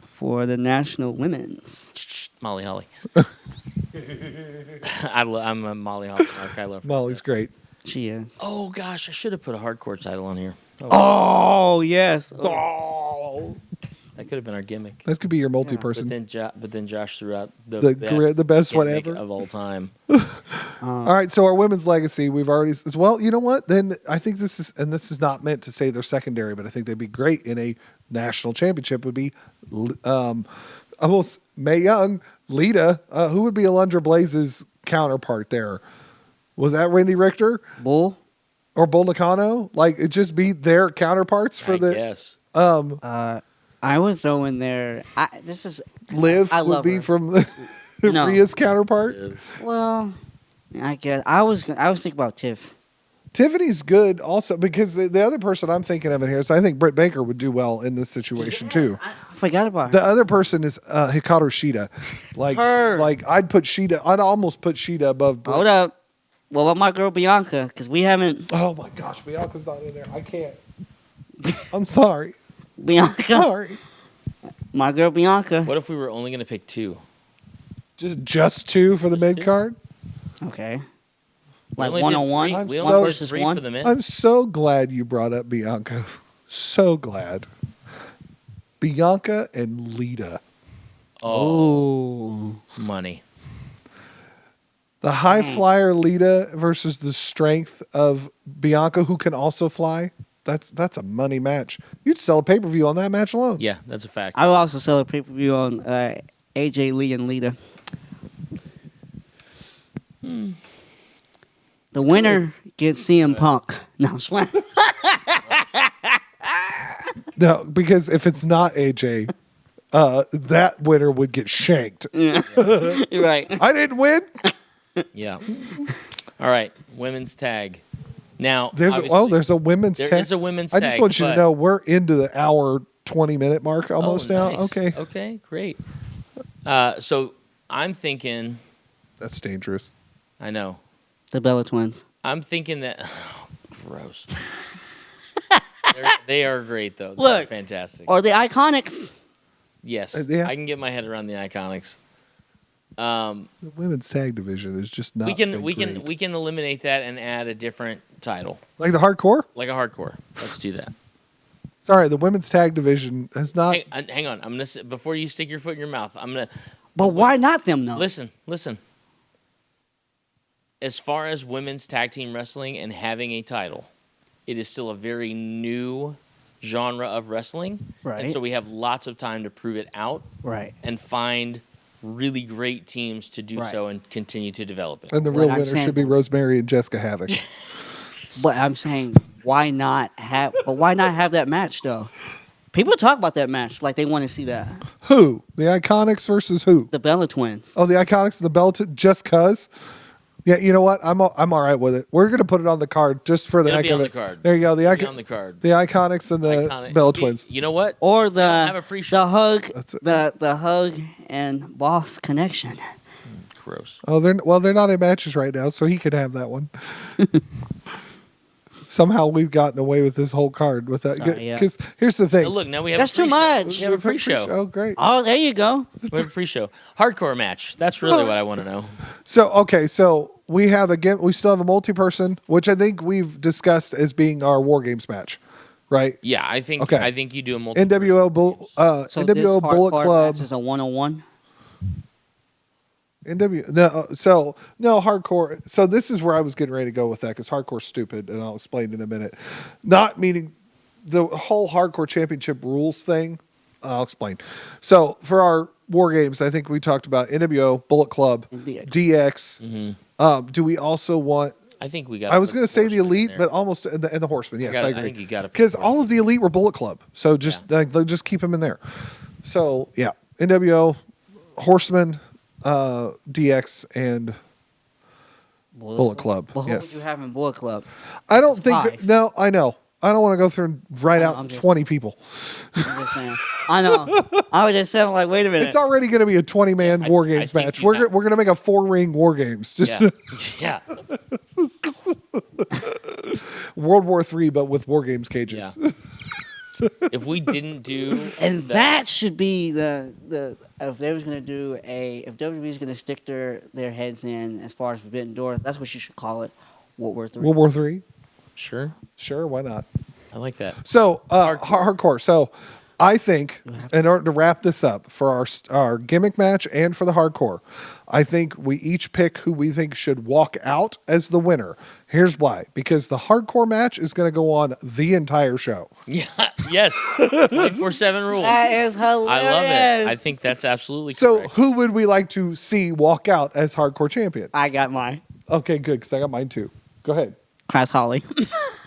for the National Women's. Molly Holly. I'm a Molly Holly mark. I love her. Molly's great. She is. Oh, gosh. I should have put a hardcore title on here. Oh yes. Oh, That could have been our gimmick. that could be your But multi-person. then, Josh threw out The best one gimmick ever. of all time. All right, so our women's legacy, we've already as well. You know what? Then I think this is not meant to say they're secondary, but I think they'd be great in a national championship. Would be almost Mae Young, Lita. Who would be Alundra Blaze's counterpart there? Was that Wendy Richter Bull. or Bull Nakano? Like it just be their counterparts for I the guess. I would throw in there. This is Liv I would love be her. from the No. Rhea's counterpart. well. I guess I was thinking about Tiff. Tiffany's good also because the other person I'm thinking of in here is I think Britt Baker would do well in this situation too. forgot about The her. other person is Hikaru Shida. Her. Like I'd almost put Shida above Britt. Hold up. What about my girl Bianca? Because we haven't Oh my gosh, Bianca's not in there. I can't. I'm sorry. Bianca. Sorry. My girl Bianca. What if we were only going to pick two? Just two for the Just mid two? card. Okay. We Like only did 1-on-one. three. I'm We so- only did versus three one? for the men. I'm so glad you brought up Bianca. So glad. Bianca and Lita. Oh, Oh. money. The high flyer Lita versus the strength of Bianca, who can also fly. That's a money match. You'd sell a pay-per-view on that match alone. Yeah, that's a fact. I will also sell a pay-per-view on AJ Lee and Lita. The winner gets CM Punk. No, I'm just playing. No, because if it's not AJ, that winner would get shanked. You're right. I didn't win. Yeah. All right, women's tag. Now, There's a women's there tag. is a women's I just tag, want you to but- know we're into the hour 20-minute mark almost Oh, now. nice. Okay, Okay, great. So I'm thinking. that's dangerous. I know. The Bella Twins. I'm thinking that. Gross. They are great though. They're Look. fantastic. Or the Iconics. Yes, Yeah. I can get my head around the Iconics. The women's tag division is just not. we can great. we can eliminate that and add a different title, Like the hardcore. like a hardcore. Let's do that. Sorry, the women's tag division has not. Hang on. I'm gonna before you stick your foot in your mouth. I'm gonna But why not them, though? listen. As far as women's tag team wrestling and having a title, it is still a very new genre of wrestling, Right. and so we have lots of time to prove it out Right. and find really great teams to do Right. so and continue to develop it. And the What real I'm winner saying- should be Rosemary and Jessica Havoc. But I'm saying, why not have that match, though? People talk about that match like they want to see that. Who? The Iconics versus who? The Bella Twins. Oh, the Iconics and the Belton. Just cause. Yeah, you know what? I'm all right with it. We're gonna put it on the card just for the It'll heck be of on it. the card. There you go. The It'll be on the card. the Iconics and the Iconic- Bella Twins. You know what? Or have a pre-show. the hug, That's it. the hug and boss connection. Gross. Oh, they're not in matches right now, so he could have that one. Somehow we've gotten away with this whole card with that. Sorry, yeah. Because here's the thing. Oh, look, now we have That's a too pre-show. much. We have a pre-show. Oh, great. Oh, there you go. We have a pre-show. Hardcore match. That's really what I want to know. So we have we still have a multi-person, which I think we've discussed as being our War Games match, right? Yeah, I think Okay. you do a multi. NWO So NWO this Bullet hardcore Club. match is a 1-on-1. No hardcore. So this is where I was getting ready to go with that because hardcore's stupid, and I'll explain in a minute. Not meaning the whole hardcore championship rules thing. I'll explain. So for our War Games, I think we talked about NWO Bullet Club, And DX. DX. Mm-hmm. Do we also want? I think we got. I was going to say the Elite, but almost and the Horsemen. Yes, gotta- I I agree. think you gotta put because the all of the Elite were Bullet Club. So just they'll just keep them in there. So yeah, NWO, Horsemen, DX, and Bullet Club. But who Yes. would you have in Bullet Club? I don't It's think. five. No, I know. I don't want to go through and write I'm out just- 20 people. I'm just saying. I know. I was just saying, like, wait a minute. It's already going to be a 20-man I- War I Games think match. you have- We're going to make a 4-ring War Games. Just Yeah. World War III, but with War Games cages. Yeah. If we didn't do And that should be the if they was gonna do if WWE's gonna stick their heads in as far as Forbidden Door, that's what you should call it. World War III. World War III. Sure, Sure, why not? I like that. So hardcore. So I think in order to wrap this up for our gimmick match and for the hardcore, I think we each pick who we think should walk out as the winner. Here's why: because the hardcore match is going to go on the entire show. Yeah. Yes. 24/7 rules. That is hilarious. I love it. I think that's absolutely So correct. who would we like to see walk out as hardcore champion? I got mine. Okay, good, because I got mine too. Go ahead. Crash Holly.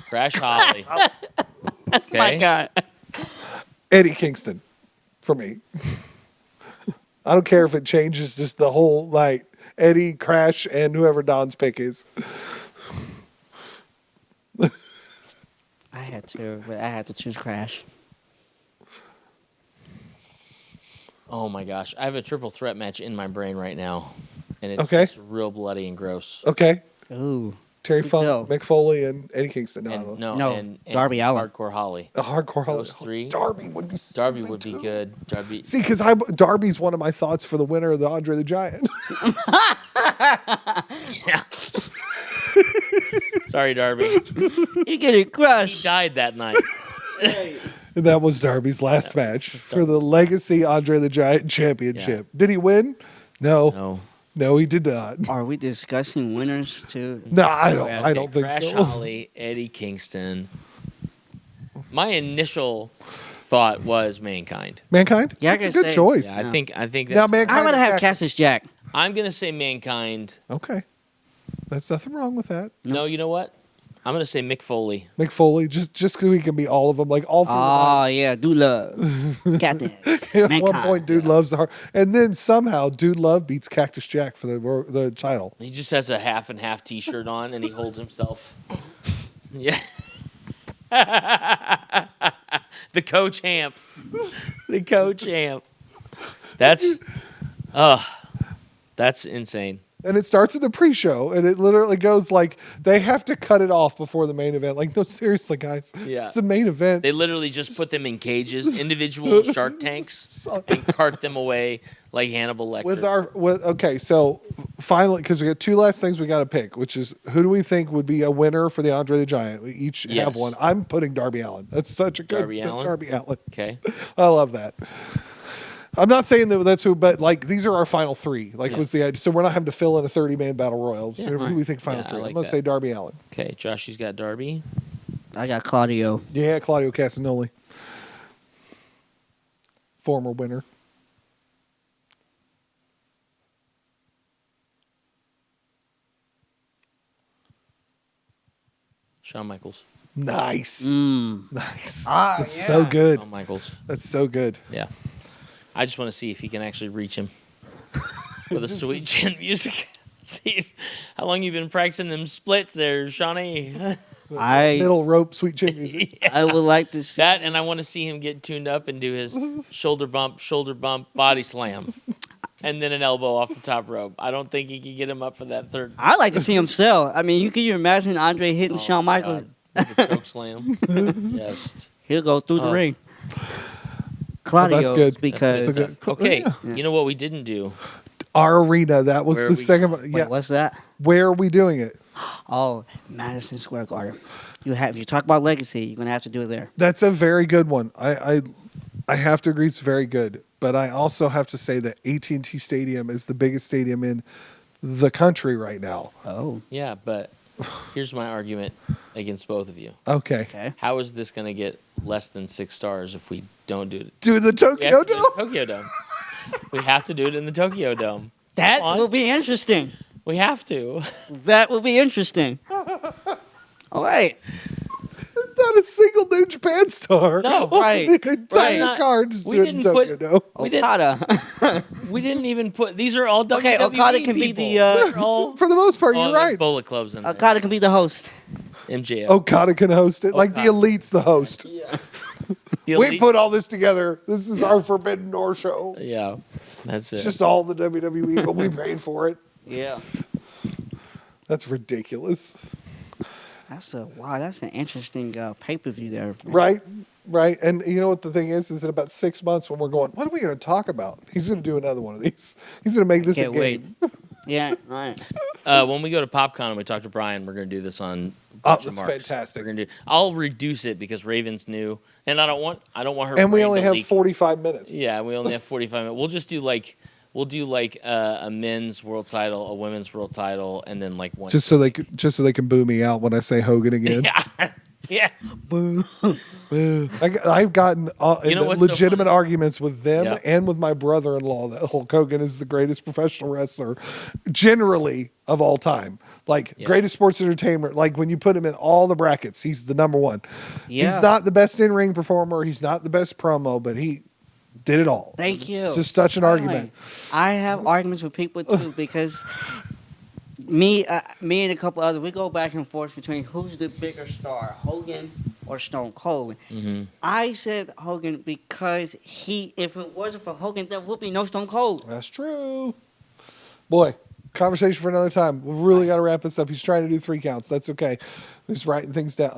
Crash Holly. Okay. My God. Eddie Kingston, for me. I don't care if it changes just the whole like Eddie, Crash, and whoever Don's pick is. I had to choose Crash. Oh my gosh, I have a triple threat match in my brain right now, and it's Okay. just real bloody and gross. Okay. Ooh. Terry Who'd Funk, go? Mick Foley, and Eddie Kingston. No, I And don't. no, No, and Darby Allin. Hardcore Holly. A hardcore Those Holly. three. Darby would be. Darby stupid, would be too. good. Darby. See, because Darby's one of my thoughts for the winner of the Andre the Giant. Yeah. Sorry, Darby. You getting He crushed. died that night. And that was Darby's last match for the Legacy Andre the Giant Championship. Did he win? No. No, he did not. Are we discussing winners too? No, I don't think Crash so. Holly, Eddie Kingston. My initial thought was Mankind. Mankind? Yeah, I That's a gotta good say- choice. Yeah, I think Now, that's. Mankind- I'd rather have Cactus. Cactus Jack. I'm gonna say Mankind. Okay. There's nothing wrong with that. No, you know what? I'm gonna say Mick Foley. Mick Foley, just because he can be all of them, like all three. Oh yeah, Dude Love. Cactus. At one Mankind. point, Dude loves the heart, and then somehow Dude Love beats Cactus Jack for the title. He just has a half and half T-shirt on, and he holds himself. Yeah. The co-champ. The co-champ. That's insane. And it starts in the pre-show, and it literally goes like they have to cut it off before the main event. Like, no, seriously, guys, Yeah. it's the main event. They literally just put them in cages, individual shark tanks, and cart them away like Hannibal Lecter. Okay, so finally, because we got two last things we got to pick, which is who do we think would be a winner for the Andre the Giant? We each have Yes. one. I'm putting Darby Allin. That's such a good Darby Allin? Darby Allin. Okay. I love that. I'm not saying that that's who, but like these are our final three. Like Yeah. was the idea. So we're not having to fill in a 30-man battle royal. So Yeah, who do we right. think final Yeah, I three? like I'm gonna that. say Darby Allin. Okay. Joshy's got Darby. I got Claudio. Yeah, Claudio Castagnoli, former winner. Shawn Michaels. Nice, Mm. nice. Ah, That's yeah. so good. Shawn Michaels. That's so good. Yeah. I just want to see if he can actually reach him with a sweet chin music. See how long you've been practicing them splits there, Shawnee. I Middle rope, sweet chin music. I would like to see. That, and I want to see him get tuned up and do his shoulder bump, body slam, and then an elbow off the top rope. I don't think he can get him up for that third. I'd like to see him sell. I mean, can you imagine Andre hitting Shawn Michaels? Choke slam. Yes. He'll go through the Oh. ring. Claudio, that's good. because That's good. Okay, Yeah. you know what we didn't do? Our arena. That was Where the are we second. going? one. wait, Yeah. what's that? Where are we doing it? Oh, Madison Square Garden. If you talk about legacy, you're gonna have to do it there. That's a very good one. I have to agree it's very good. But I also have to say that AT&T Stadium is the biggest stadium in the country right now. Oh, Yeah, but here's my argument against both of you. Okay. okay. How is this going to get less than 6 stars if we don't do it? Do the We Tokyo have to do it Dome. in the Tokyo Dome. We have to do it in the Tokyo Dome. That On. will be interesting. We have to. That will be interesting. All right. It's not a single New Japan star. No, right. The entire Right. card is We doing didn't Tokyo put- Dome. We didn't- Okada. We didn't even put. These are all WWE Okay, Okada can be people. the, They're all, For the most part, oh, you're there's right. Bullet clubs in there. Okada can be the host. MJF. Okada can host it. Like the Okada. Elite's the host. The We Elite- put all this together. This is our Forbidden Door show. Yeah, that's it. It's just all the WWE, but we paid for it. Yeah. That's ridiculous. That's an interesting pay-per-view there. Right? Right. And you know what the thing is in about 6 months when we're going, what are we going to talk about? He's going to do another one of these. He's going to make this a Can't wait. game. Yeah, right. When we go to PopCon and we talk to Brian, we're going to do this on. Oh, bunch of that's marks. fantastic. We're gonna do. I'll reduce it because Raven's new, and I don't want her. And we brain only to have leak. 45 minutes. Yeah, we only have 45 minutes. We'll just do like a men's world title, a women's world title, and then like one. Just so they can boo me out when I say Hogan again. yeah, yeah. Boo. I've gotten You know what's so legitimate funny? arguments with them Yeah. and with my brother-in-law that Hulk Hogan is the greatest professional wrestler generally of all time. Like Yeah. greatest sports entertainment. Like when you put him in all the brackets, he's the number one. Yeah. He's not the best in-ring performer. He's not the best promo, but he did it all. Thank you. It's just such an argument. I have arguments with people too because me and a couple others, we go back and forth between who's the bigger star, Hogan or Stone Cold. I said Hogan because if it wasn't for Hogan, there would be no Stone Cold. That's true. Boy, conversation for another time. We've really got to wrap this up. He's trying to do 3 counts. That's okay. He's writing things down.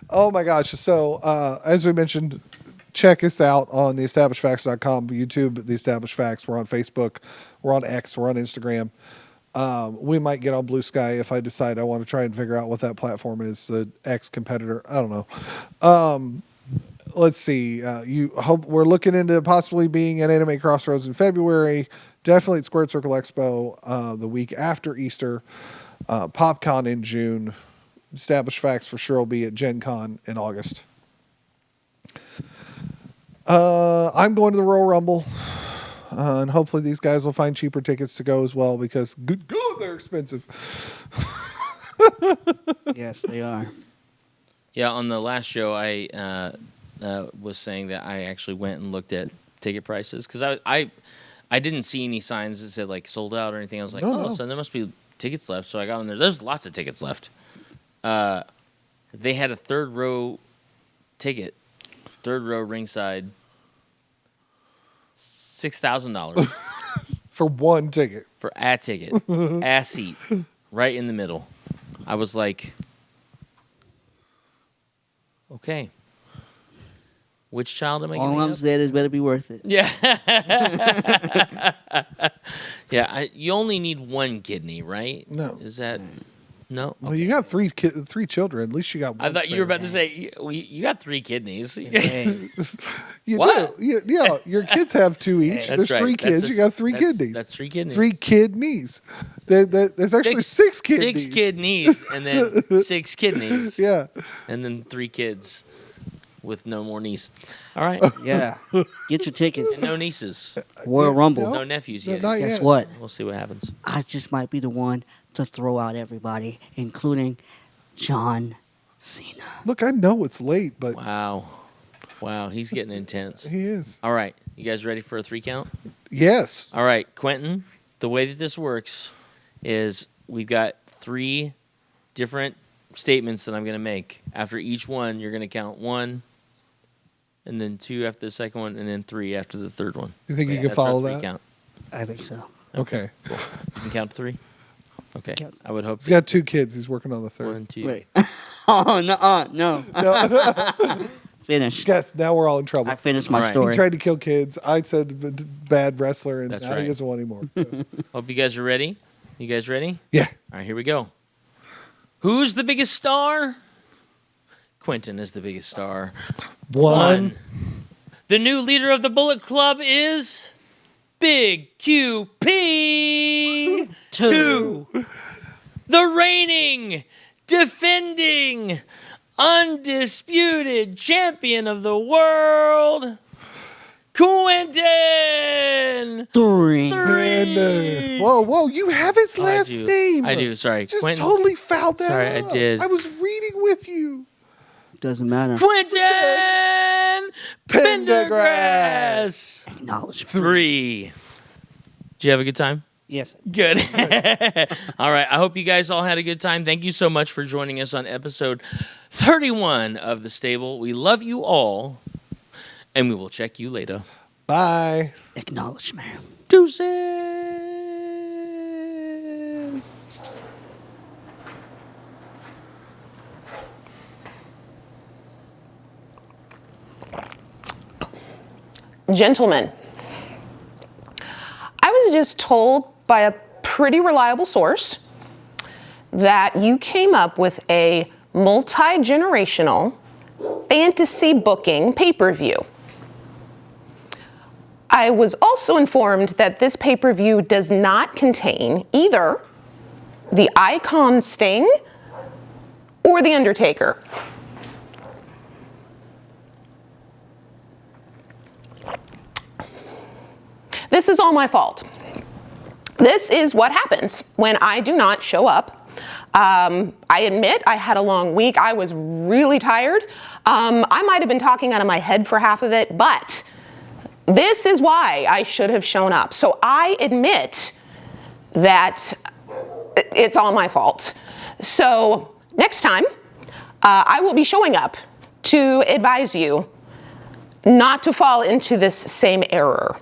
Oh my gosh. So, as we mentioned, check us out on theestablishedfacts.com, YouTube, The Established Facts. We're on Facebook. We're on X. We're on Instagram. We might get on Blue Sky if I decide I want to try and figure out what that platform is, the X competitor. I don't know. Let's see. We're looking into possibly being at Anime Crossroads in February. Definitely at Squared Circle Expo the week after Easter. PopCon in June. Established Facts for sure will be at Gen Con in August. I'm going to the Royal Rumble. And hopefully these guys will find cheaper tickets to go as well because good, they're expensive. Yes, they are. Yeah, on the last show, I was saying that I actually went and looked at ticket prices because I didn't see any signs that said like sold out or anything. I was like, No. So there must be tickets left. So I got on there. There's lots of tickets left. They had a third row ticket, third row ringside, $6,000 For one ticket. for a ticket, a seat, right in the middle. I was like, okay, which child am I All giving I'm up? saying is better be worth it. Yeah. Yeah, you only need one kidney, right? No. Is that no? Well, you got three children. At least you got one. I thought you were spare. about to say you got 3 kidneys. Hey, You What? do. Yeah, your kids have 2 each. That's There's right. 3 kids. You got 3 kidneys. That's 3 kidneys. 3 kidneys. There's actually 6 kidneys. 6 kidneys, and then 6 kidneys, Yeah. and then 3 kids with no more knees. All right, yeah. Get your tickets. and no nieces, Royal Yeah, Rumble. no. no nephews No, yet. not Guess yet. what? We'll see what happens. I just might be the one to throw out everybody, including John Cena. Look, I know it's late, but Wow, he's getting intense. he is. All right, you guys ready for a 3 count? Yes. All right, Quentin, the way that this works is we've got 3 different statements that I'm going to make. After each one, you're going to count 1, and then 2 after the second one, and then 3 after the third one. You think you can That's our follow 3 that? count. I think so. Okay. Cool. You can count to 3? Okay. Count. I would hope. He's got 2 kids. He's working on the 3rd. 1, 2. Wait. Oh, no. Finished. Yes, now we're all in trouble. I finished my All right. He story. tried to kill kids. I said bad wrestler, and That's now he right. doesn't want any more. So, Hope you guys are ready. You guys ready? yeah. All right, here we go. Who's the biggest star? Quentin is the biggest star. 1. The new leader of the Bullet Club is Big QP. 2. The reigning, defending, undisputed champion of the world, Quentin. 3. And, whoa, you have his last do. name. I do, sorry. Just Quentin. totally fouled that Sorry, I up. did. I was reading with you. Doesn't matter. Quentin Pendergrass. Acknowledge. 3. Did you have a good time? Yes. Good. All right. I hope you guys all had a good time. Thank you so much for joining us on episode 31 of The Stable. We love you all, and we will check you later. Bye. Acknowledge, man. Deuces. Gentlemen, I was just told by a pretty reliable source that you came up with a multi-generational fantasy booking pay-per-view. I was also informed that this pay-per-view does not contain either the Icon Sting or the Undertaker. This is all my fault. This is what happens when I do not show up. I admit I had a long week. I was really tired. I might have been talking out of my head for half of it, but this is why I should have shown up. So I admit that it's all my fault. So next time, I will be showing up to advise you not to fall into this same error.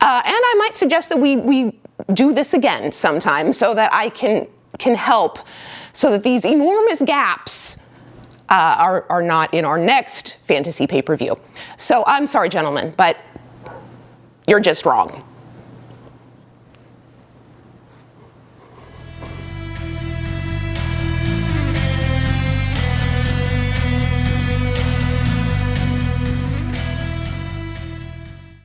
And I might suggest that we do this again sometime so that I can help so that these enormous gaps are not in our next fantasy pay-per-view. So I'm sorry, gentlemen, but you're just wrong.